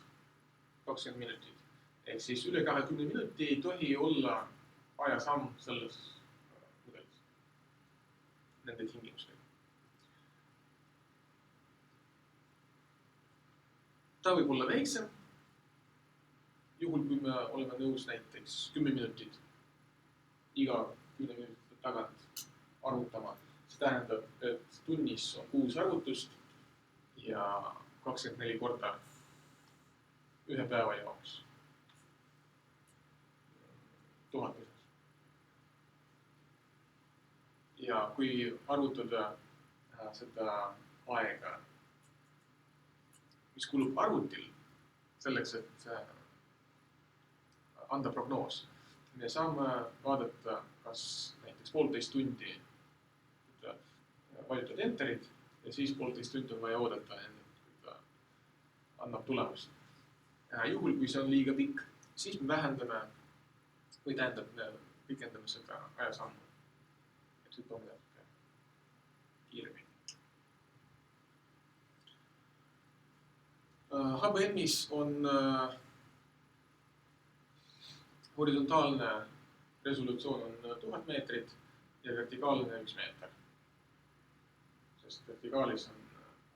20 minutit. Ehk siis üle 20 minuti ei tohi olla ajasamm selles mudelis, nende tingimustega. Ta võib olla väiksem, juhul kui me oleme nõus näiteks 10 minutit iga 10 minutit tagant arvutama. See tähendab, et tunnis on 6 arvutust ja 24 korda ühe päeva jaoks 1000 pesas. Ja kui arvutada seda aega, mis kulub arvutil selleks, et anda prognoos, me saame vaadata, kas näiteks 1,5 tundi vajutad enterit ja siis 1,5 tundi on vaja oodata, kui ta annab tulemust. Juhul, kui see on liiga pikk, siis me vähendame või tähendab, me pikendame seda ajasammu. Et hüppame natuke kiiremini. HBM-is on horisontaalne resolutsioon on 1000 meetrit ja vertikaalne 1 meeter. Sest vertikaalis on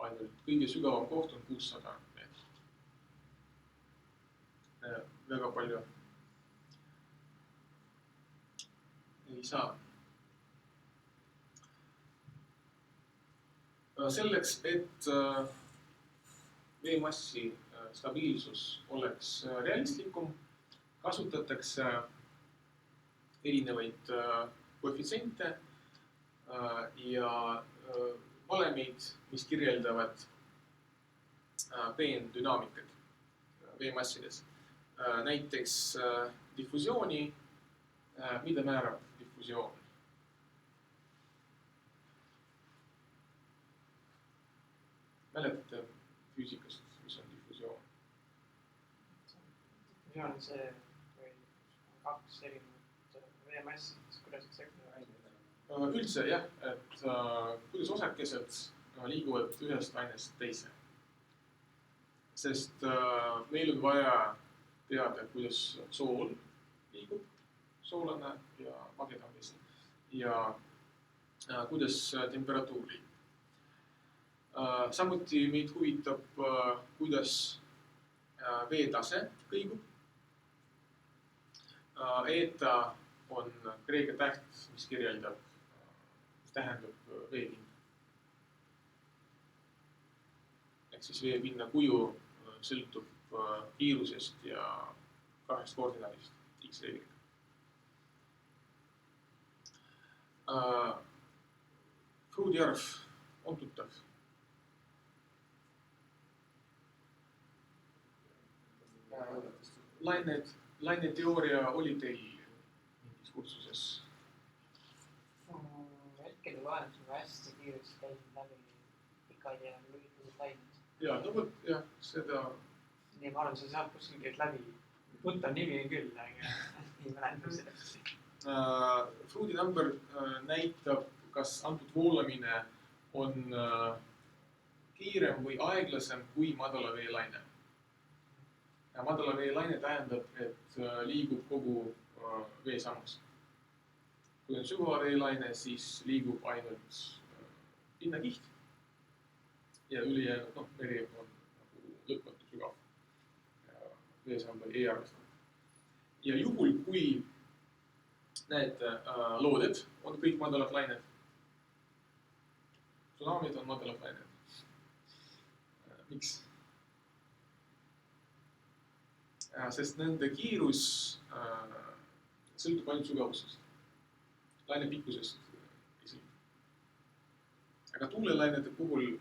ainult kõige sügavam koht on 600 meetrit. Väga palju ei saa. Selleks, et veemassi stabiilsus oleks realistlikum, kasutatakse erinevaid koefitsiente ja valemeid, mis kirjeldavad peendünaamikat veemassides. Näiteks diffusiooni, mida määrab diffusioon. Mäletate füüsikast, mis on diffusioon? Diffusioon on see, kui kaks erinevat veemassi, siis kuidas see Üldse jah, et kuidas osakesed liiguvad ühest ainest teise. Sest meil on vaja teada, kuidas sool liigub, soolane ja magedam vesi, ja kuidas temperatuur liigub. Samuti meid huvitab, kuidas veetase kõigub. Eta on kreeka täht, mis kirjeldab, mis tähendab veepinda. Ehk siis veepinna kuju sõltub kiirusest ja kahest koordinaadist, x ja y. Pruudjärv on tuttav. Laineteooria oli teil mingis kursuses? Hetkel loen sulle hästi kiiresti käisin läbi pikad ja lühikesed lained. Ja, no võt, jah, seda... Nii, ma arvan, sa saad kuskil käid läbi. Võtta nimi on küll, aga nii mäletan sellest. Fruudi number näitab, kas antud voolamine on kiirem või aeglasem kui madala veelaine. Madala veelaine tähendab, et liigub kogu veesammas. Kui on sügava veelaine, siis liigub ainult pinnakiht ja ülejäänud meri on nagu lõpmatu sügav. Veesamba ei arvestanud. Ja juhul, kui need looded on kõik madalad lained, tsunamid on madalad lained. Miks? Sest nende kiirus sõltub ainult sügavusest. Laine pikkusest ei sõltu. Aga tuulelainede puhul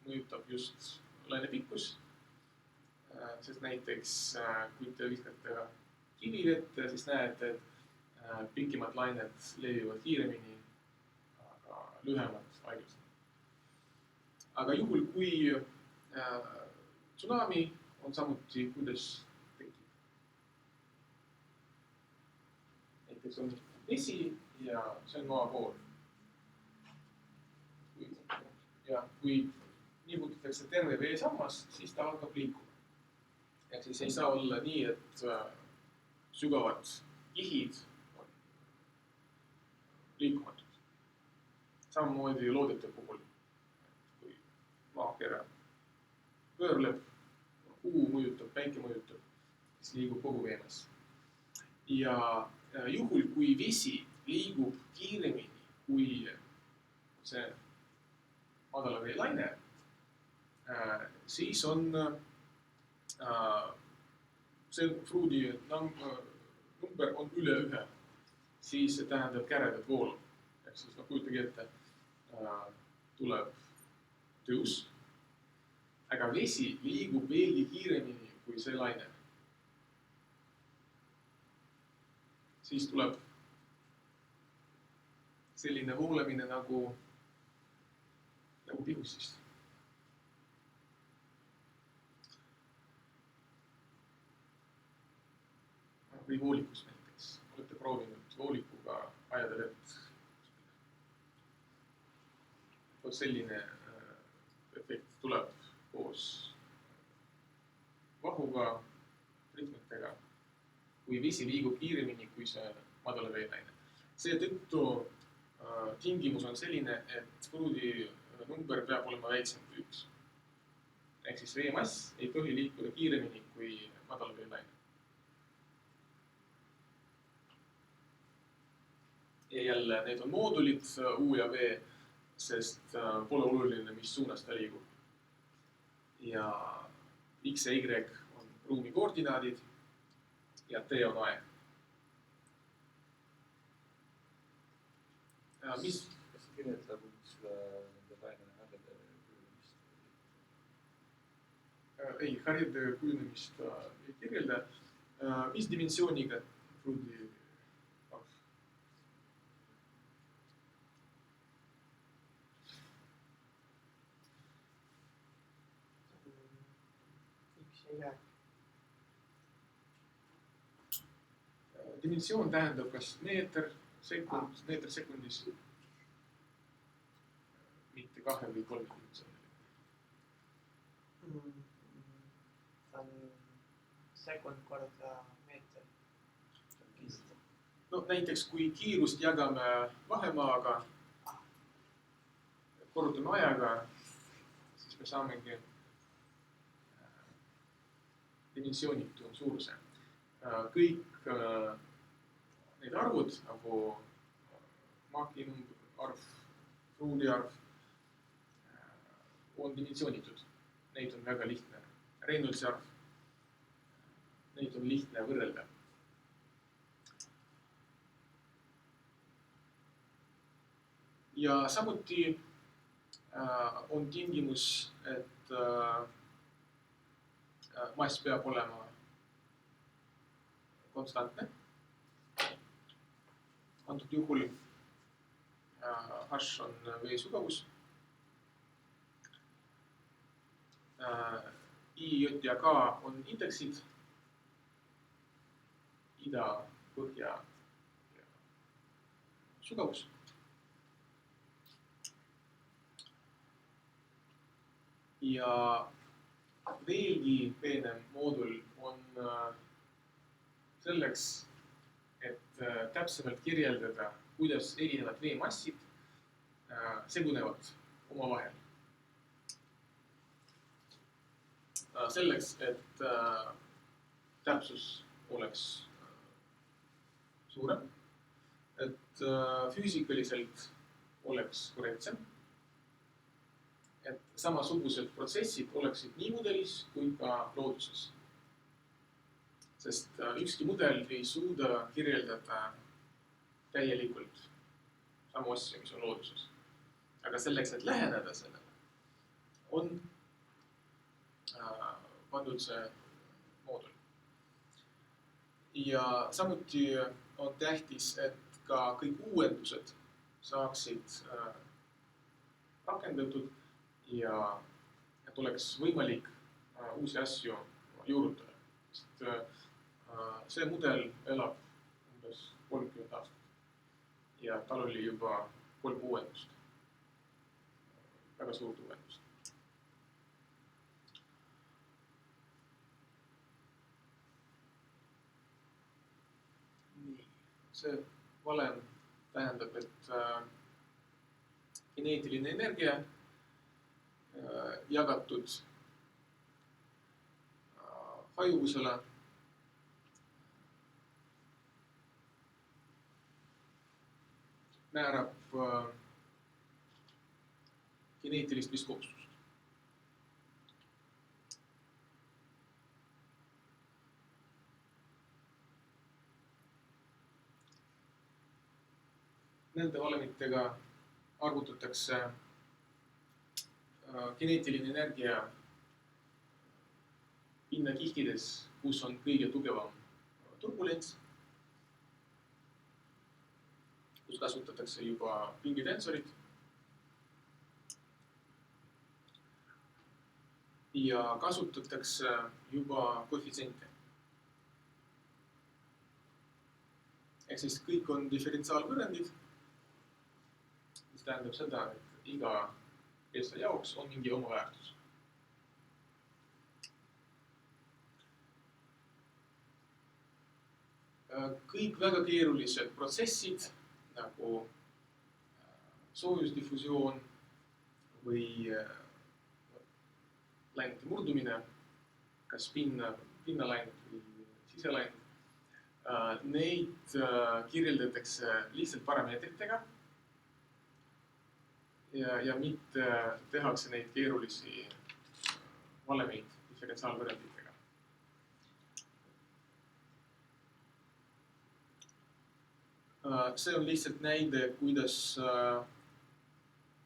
mõjutab just laine pikkus, sest näiteks kui te viskate kivi vette, siis näete, et pikimad lained levivad kiiremini, aga lühemad aeglasemalt. Aga juhul, kui tsunami on samuti, kuidas tekib. Näiteks on vesi ja see on maapool. Ja kui niputatakse terve veesammas, siis ta hakkab liikuma. Ehk siis ei saa olla nii, et sügavad kihid on liikumatud. Samamoodi loodete puhul, kui maakera pöörleb, kuu mõjutab, päike mõjutab, siis liigub kogu veemas. Ja juhul, kui vesi liigub kiiremini kui see madala veelaine, siis on see Fruudi number on üle 1, siis see tähendab käredat voolu. Ehk siis kujutage ette, tuleb tõus, aga vesi liigub veelgi kiiremini kui see laine. Siis tuleb selline voolamine nagu pihusist. Või voolikus näiteks. Olete proovinud voolikuga ajada vett. Selline efekt tuleb koos vahuga, ritmitega, kui vesi liigub kiiremini kui see madala veelaine. Seetõttu tingimus on selline, et Fruudi number peab olema väiksem kui 1. Ehk siis veemass ei tohi liikuda kiiremini kui madala veelaine. Ja jälle, need on moodulid U ja V, sest pole oluline, mis suunas ta liigub. Ja X ja Y on ruumi koordinaadid ja T on aeg. Mis? Kas see kirjeldab seda nende laine härjade kujunemist? Ei, härjade kujunemist ei kirjelda. Mis dimensiooniga Fruudi arv? Dimensioon tähendab kas meeter sekundis, mitte 2 või 3 dimensiooni. Ta on sekund korda meeter. No näiteks kui kiirust jagame vahemaaga, korrutame ajaga, siis me saamegi dimensioonitu suuruse. Kõik need arvud, nagu Machi arv, Fruudi arv, on dimensioonitud. Neid on väga lihtne. Reynoldsi arv, neid on lihtne võrrelda. Ja samuti on tingimus, et mass peab olema konstantne. Antud juhul H on vee sügavus. I, J ja K on indeksid. Ida, põhja ja sügavus. ja veelgi peenem moodul on selleks, et täpsemalt kirjeldada, kuidas erinevad veemassid segunevad omavahel. Selleks, et täpsus oleks suurem, et füüsikaliselt oleks korrektsem, et samasugused protsessid oleksid nii mudelis kui ka looduses. Sest ükski mudel ei suuda kirjeldada täielikult samu asju, mis on looduses. Aga selleks, et läheneda sellele, on pandud see moodul. Ja samuti on tähtis, et ka kõik uuendused saaksid rakendatud ja et oleks võimalik uusi asju juurutada. Sest see mudel elab umbes 30 aastat ja tal oli juba 3 uuendust. Väga suurt uuendust. See valem tähendab, et kineetiline energia jagatud hajuvusele määrab kineetilist viskoosust. Nende valemitega arvutatakse kineetiline energia pinnakihtides, kus on kõige tugevam turbulents, kus kasutatakse juba pingitensorit ja kasutatakse juba koefitsiente. Ehk siis kõik on diferentsiaalvõrrandid, mis tähendab seda, et iga keessa jaoks on mingi oma väärtus. Kõik väga keerulised protsessid, nagu soojusdiffusioon või lainete murdumine, kas pinnalained või siselained, neid kirjeldatakse lihtsalt parameetritega ja mitte tehakse neid keerulisi valemeid diferentsiaalvõrranditega. See on lihtsalt näide, kuidas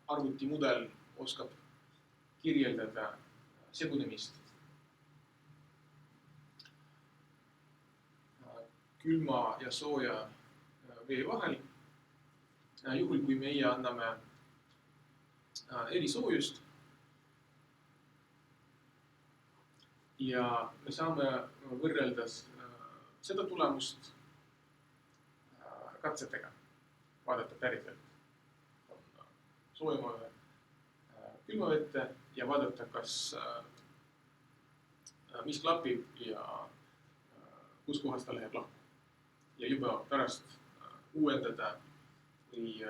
arvutimudel oskab kirjeldada segunemist külma ja sooja vee vahel. Juhul, kui meie anname erisoojust ja me saame võrrelda seda tulemust katsetega, vaadata päriselt soojama külma vette ja vaadata, mis klapib ja kus kohas ta läheb lahku. Ja juba pärast uuendada või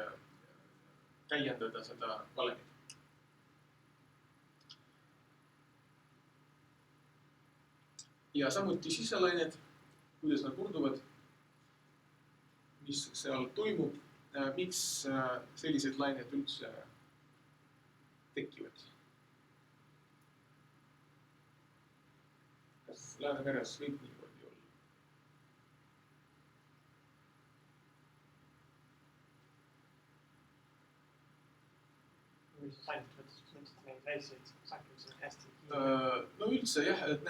täiendada seda valemit. Ja samuti siselained, kuidas nad murduvad, mis seal toimub, miks sellised lained üldse tekivad. Kas Läänemeres võib niimoodi olla? Või see ainult võttes, kus mõtlesid neid väikseid sakkeid hästi? No üldse jah, et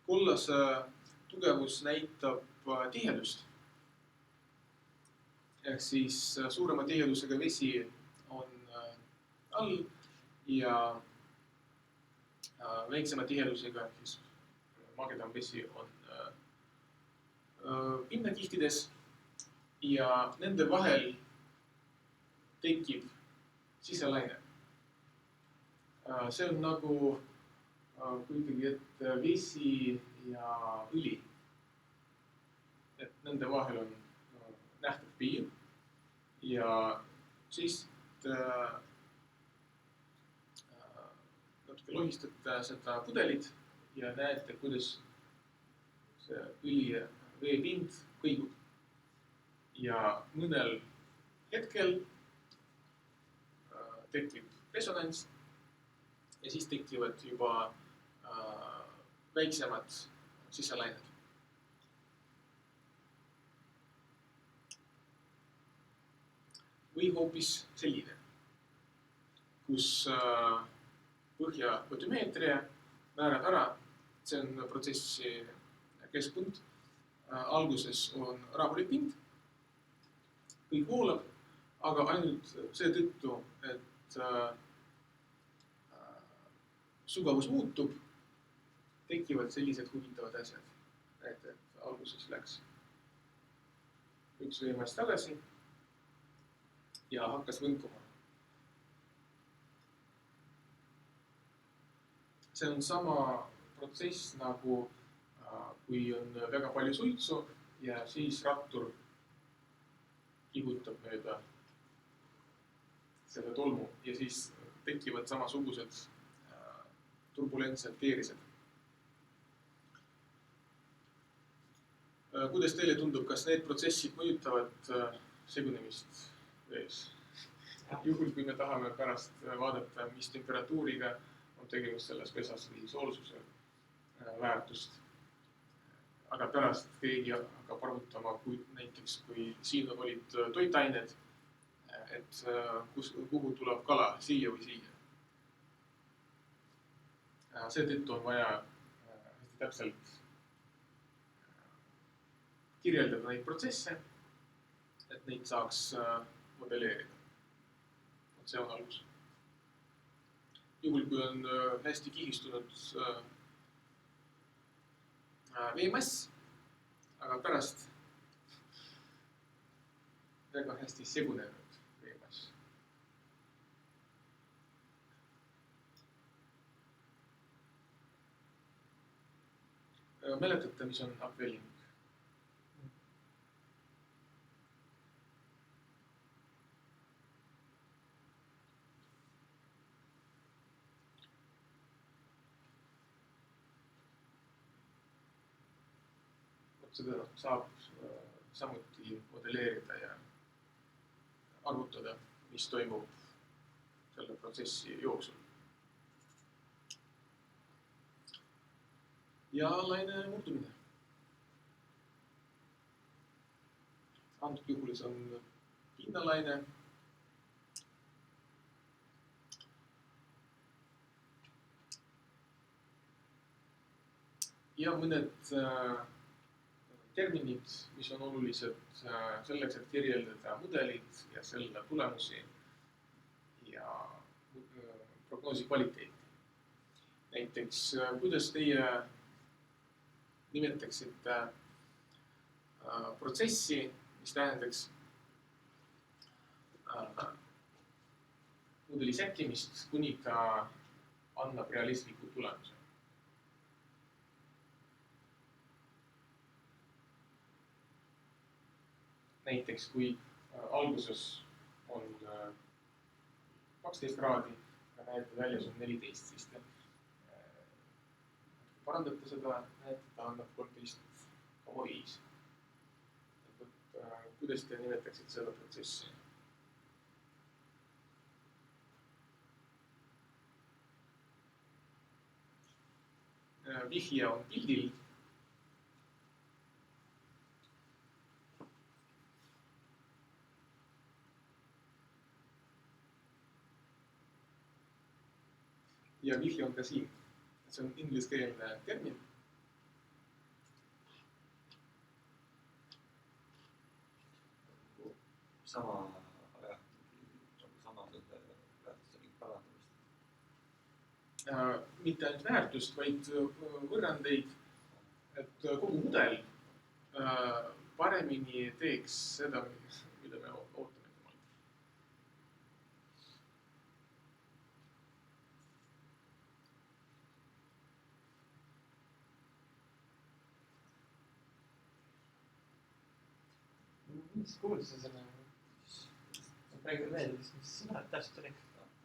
kollase tugevus näitab tihedust. Ehk siis suurema tihedusega vesi on all ja väiksema tihedusega, siis magedam vesi on pinnakihtides ja nende vahel tekib siselaine. See on nagu kuidagi, et vesi ja õli. Et nende vahel on nähtav piir ja siis natuke lohistate seda pudelit ja näete, kuidas see õli veepind kõigub. Ja mõnel hetkel tekib resonants ja siis tekivad juba väiksemad siselained. Või hoopis selline, kus põhjapotümeetria määrab ära, see on protsessi keskpunkt. Alguses on rahulik pind, kõik voolab, aga ainult seetõttu, et sugavus muutub, tekivad sellised huvitavad asjad. Et alguses läks üks veemass tagasi ja hakkas võnkuma. See on sama protsess nagu kui on väga palju suitsu ja siis rattur kihutab mööda selle tolmu ja siis tekivad samasugused turbulentsed keerised. Kuidas teile tundub, kas need protsessid mõjutavad segunemist vees? Juhul, kui me tahame pärast vaadata, mis temperatuuriga on tegemist selles pesas või soolsuse väärtust. Aga pärast keegi hakkab arvutama, kui näiteks kui siin olid toitained, et kuhu tuleb kala, siia või siia. Seetõttu on vaja hästi täpselt kirjeldada neid protsesse, et neid saaks modelleerida. See on algus. Juhul, kui on hästi kihistunud veemass, aga pärast väga hästi segunenud veemass. Mäletate, mis on upwelling? Seda saab samuti modelleerida ja arvutada, mis toimub selle protsessi jooksul. Ja laine murdumine. Antud juhul see on pinnalaine. Ja mõned terminid, mis on olulised selleks, et kirjeldada mudelit ja selle tulemusi ja prognoosi kvaliteeti. Näiteks, kuidas teie nimetaksite protsessi, mis tähendaks mudeli sättimist, kuni ta annab realistliku tulemuse. Näiteks, kui alguses on 12 kraadi ja näete väljas on 14, siis te parandate seda, näete, ta annab 13,5. Kuidas te nimetaksite seda protsessi? Vihje on pildil. Ja vihje on ka siin. See on ingliskeelne termin. Sama aja, sama selle väärtuste mingi parandamist. Mitte ainult väärtust, vaid võrrandeid, et kogu mudel paremini teeks seda, mida me ootame temalt. Mis kuulda sa selle? Praegu meeldis, mis sõna täpselt oli?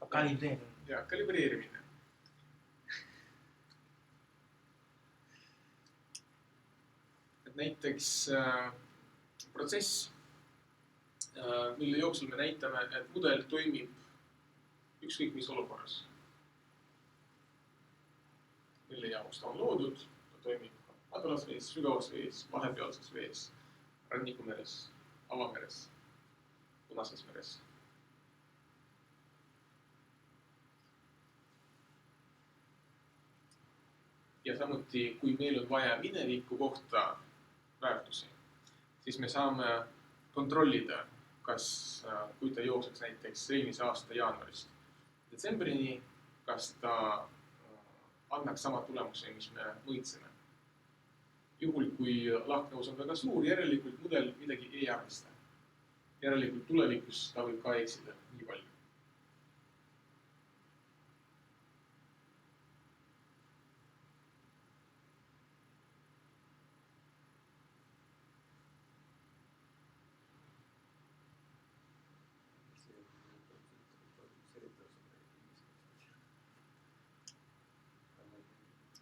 Kalibreerimine. Ja, kalibreerimine. Et näiteks protsess, mille jooksul me näitame, et mudel toimib ükskõik mis olukorras. Mille jaoks ta on loodud, ta toimib madalas vees, sügavas vees, vahepealses vees, rannikumeres, avameres, Punases meres. Ja samuti, kui meil on vaja mineviku kohta väärtusi, siis me saame kontrollida, kas kui ta jookseks näiteks eelmise aasta jaanuarist detsembrini, kas ta annaks sama tulemuse, mis me mõõtsime. Juhul, kui lahknevus on väga suur, järelikult mudel midagi ei arvesta. Järelikult tulevikus ta võib ka eksida nii palju.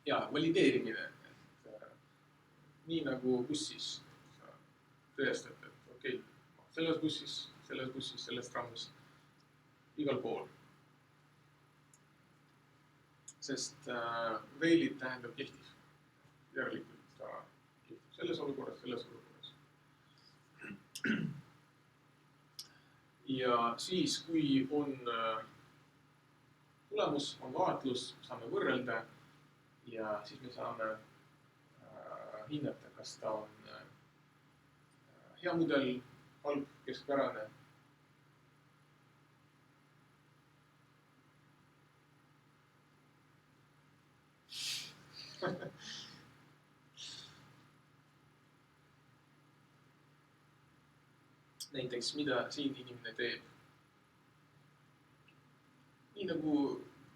Ja valideerimine, et nii nagu bussis tõestad, et okei, selles bussis, selles trammis, igal pool. Sest veilid tähendab kehtiv. Järelikult ta kehtib selles olukorras. Ja siis, kui on tulemus, on vaatlus, saame võrrelda ja siis me saame hinnata, kas ta on hea mudel, halb, keskpärane. Näiteks, mida siin inimene teeb. Nii nagu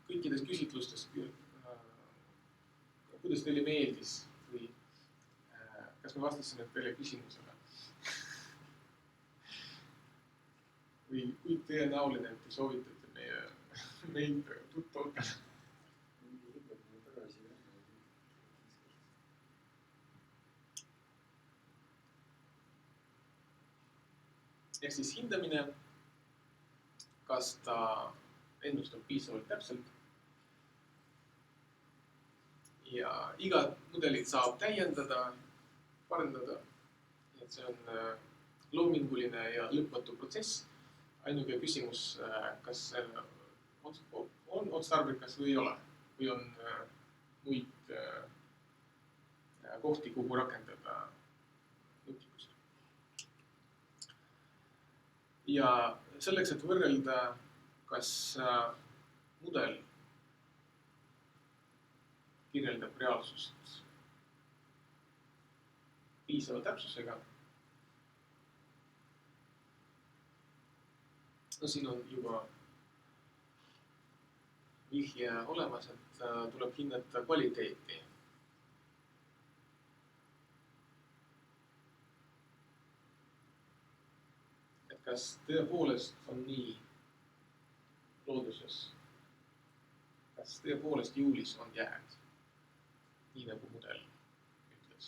kõikides küsitlustes, kuidas teile meeldis või kas me vastasime teile küsimusele? Või kui tõenäoline, et te soovitate meid tuttavalt? Ehk siis hindamine, kas ta ennustab piisavalt täpselt. Ja igat mudelit saab täiendada, parendada. Et see on loominguline ja lõpmatu protsess. Ainuke küsimus, kas on otstarbekas või ei ole. Või on muid kohti, kuhu rakendada nutlikkust. Ja selleks, et võrrelda, kas mudel kirjeldab reaalsust piisava täpsusega. No siin on juba vihje olemas, et tuleb hinnata kvaliteeti. Et kas tõepoolest on nii looduses? Kas tõepoolest juulis on jääd? Nii nagu mudel ütles.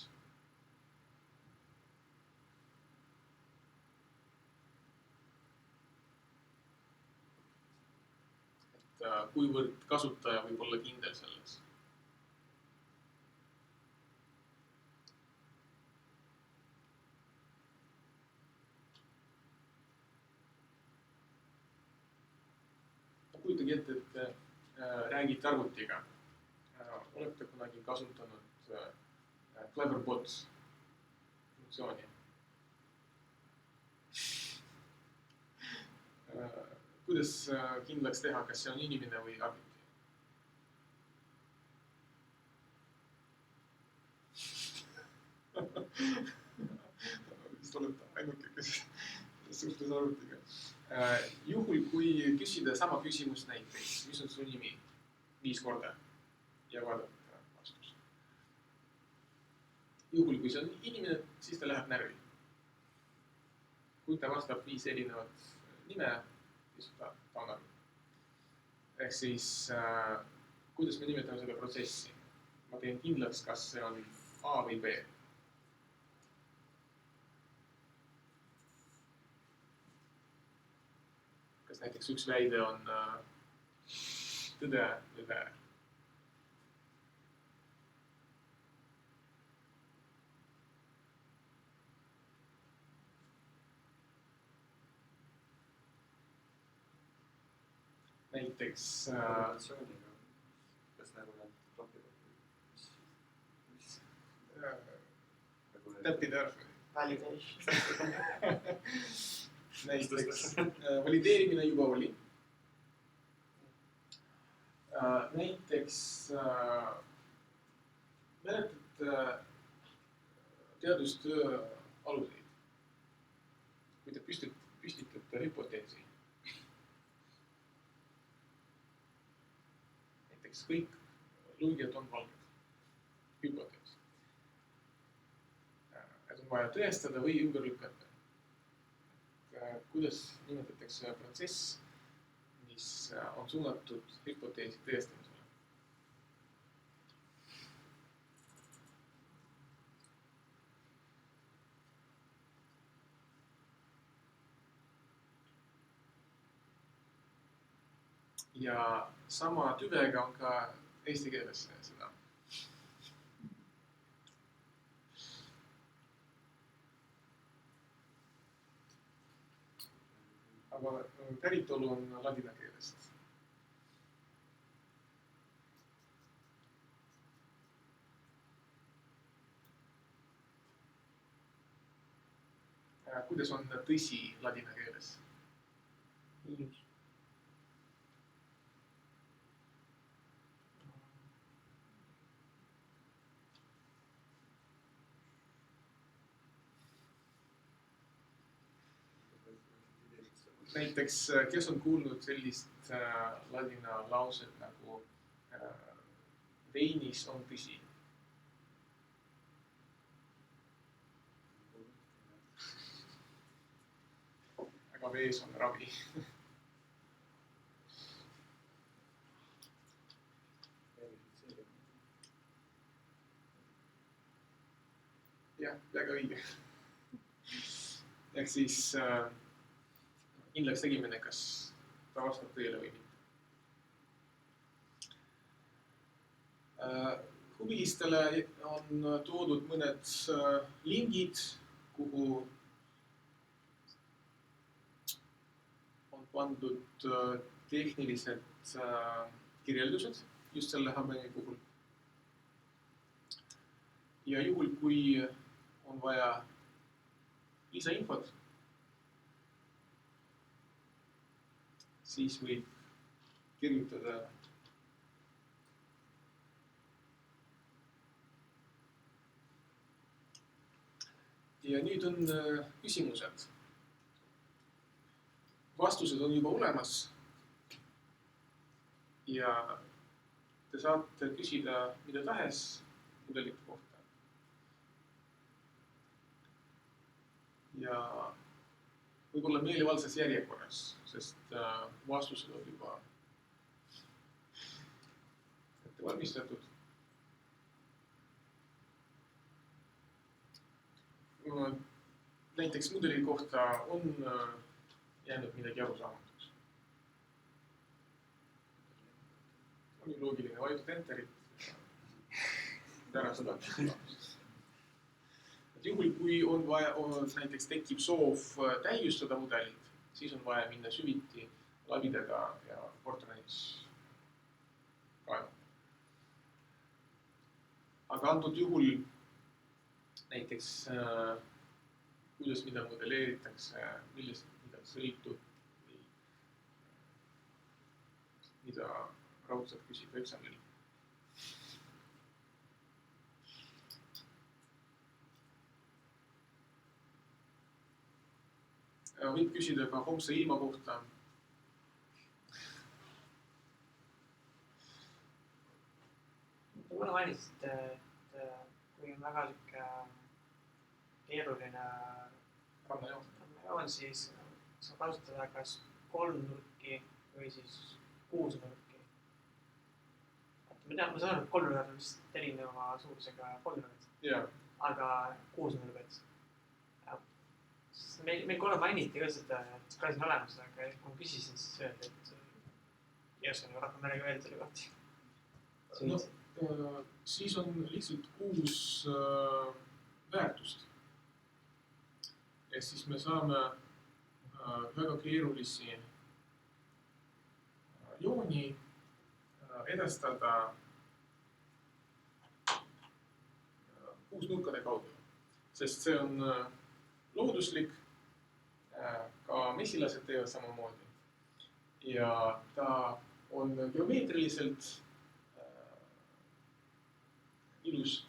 Et kuivõrd kasutaja võib olla kindel selles. Kujutage ette, et räägite arvutiga. Olete kunagi kasutanud Cleverbot funktsiooni. Kuidas kindlaks teha, kas see on inimene või arvuti? suhtlusarvutiga. Juhul, kui küsida sama küsimust näiteks, mis on su nimi 5 korda ja vaadata vastust. Juhul, kui see on inimene, siis ta läheb närvi. Kui ta vastab 5 erinevat nime, siis ta on närvi. Ehk siis, kuidas me nimetame seda protsessi? Ma teen kindlaks, kas see on A või B. Kas näiteks üks väide on tõde või väär. Näiteks kombinatsiooniga, kas nagu nad klapivad või täppide arv. Validation. Näiteks valideerimine juba oli. Näiteks mäletad teadustöö aluseid, kui te püstitate hüpoteesi. Näiteks kõik lugejad on valged. Hüpotees. Et on vaja tõestada või ümber lükata. Kuidas nimetatakse protsess, mis on suunatud hüpoteesi tõestamisele? Ja sama tüvega on ka eesti keeles seda. Aga päritolu on ladina keelest. Kuidas on tõsi ladina keeles? Ius. näiteks, Kes on kuulnud sellist ladina lauset nagu veinis on tõsi? Aga vees on ravi. Jah, väga õige. Ehk siis kindlaks tegimine, kas ta vastab tõele või mitte. Huvilistele on toodud mõned lingid, kuhu on pandud tehnilised kirjeldused just selle habeni puhul. Ja juhul, kui on vaja lisainfot, siis võib kirjutada ja nüüd on küsimused. Vastused on juba olemas ja te saate küsida mida tahes mudelite kohta. Ja võib-olla meelevaldses järjekorras, sest vastused on juba ette valmistatud. Näiteks mudeli kohta on jäänud midagi arusaamatuks. On ju loogiline, vajutad enterit ja ära seda. Juhul, kui on vaja, näiteks tekib soov täiustada mudelit, siis on vaja minna süviti labidega ja Fortranis kaevata. Aga antud juhul näiteks kuidas mida modelleeritakse, millest mida sõltub või mida raudselt küsib eksamil. Võib küsida ka homse ilma kohta. Kuna mainisid, et kui on väga siuke keeruline rannajoon, siis saab kasutada kas kolmnurki või siis kuusnurki. Ma saan aru, et kolmnurgad on vist erineva suurusega kolmnurgad, Yeah. aga kuusnurgad. Meil korra mainiti ka seda, et ka siin olemas, aga kui ma küsisin, siis öeldi, et ei oska rohkem midagi öelda selle kohta. No, siis on lihtsalt 6 väärtust. Ja siis me saame väga keerulisi jooni edastada 6 nurkade kaudu, sest see on looduslik, ka mesilased teevad samamoodi. Ja ta on geomeetriliselt ilus.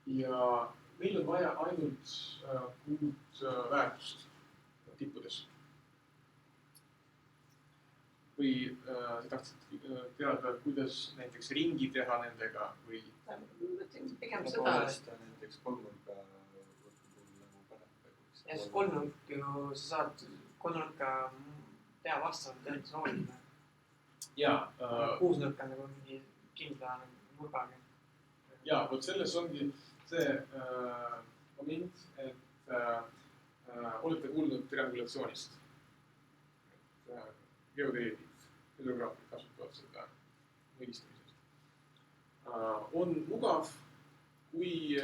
Ja meil on vaja ainult 6 väärtust tippudes. Või tahtsid teada, kuidas näiteks ringi teha nendega või... Pigem seda, et näiteks kolmnurka ja siis kolmnurk ju sa saad kolmnurka teha vastavalt tõendas looline. Jaa. Kuusnurk on nagu mingi kindla nurgaga. Jaa, võt selles ongi see moment, et olete kuulnud triangulatsioonist. Geodeedid, hüdrograafid kasutavad seda mõistamisest. On mugav, kui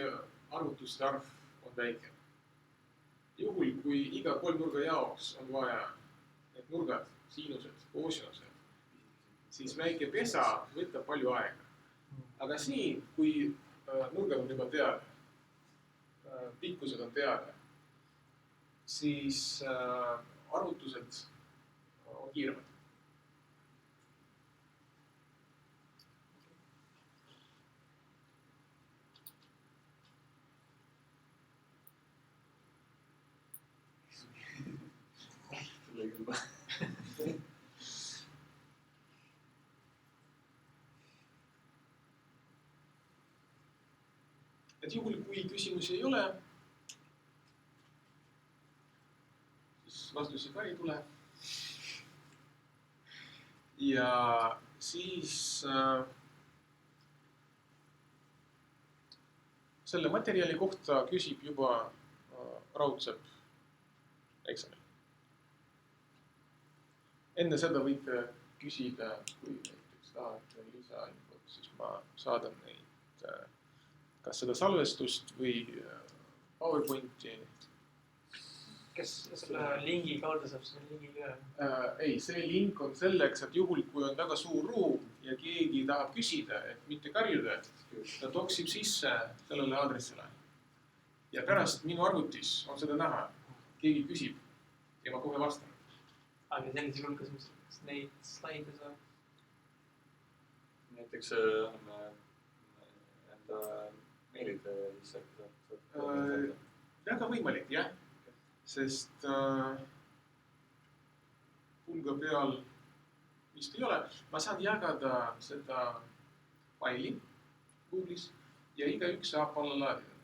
arvutuste arv on väike. Juhul, kui iga kolmnurga jaoks on vaja need nurgad, siinused, koosinused, siis väike pesa võtab palju aega. Aga siin, kui nurgad on juba teada, pikkused on teada, siis arvutused on kiiremad. Et juhul, kui küsimusi ei ole, siis vastusi ka ei tule. Ja siis selle materjali kohta küsib juba raudsepp eksamil. Enne seda võite küsida, kui näiteks tahate lisainfot, siis ma saadan neid kas seda salvestust või PowerPointi. Kes selle lingi kaudu saab selle lingi üle? Ei, see link on selleks, et juhul, kui on väga suur ruum ja keegi tahab küsida, et mitte karjuda, ta toksib sisse sellele aadressile. Ja pärast minu arvutis on seda näha. Keegi küsib ja ma kohe vastan. Aga sellisel hulgas, mis neid slaide saab? Näiteks enda meilid lihtsalt. Väga võimalik, jah. Sest pulga peal vist ei ole. Ma saan jagada seda faili Google'is ja igaüks saab alla laadida.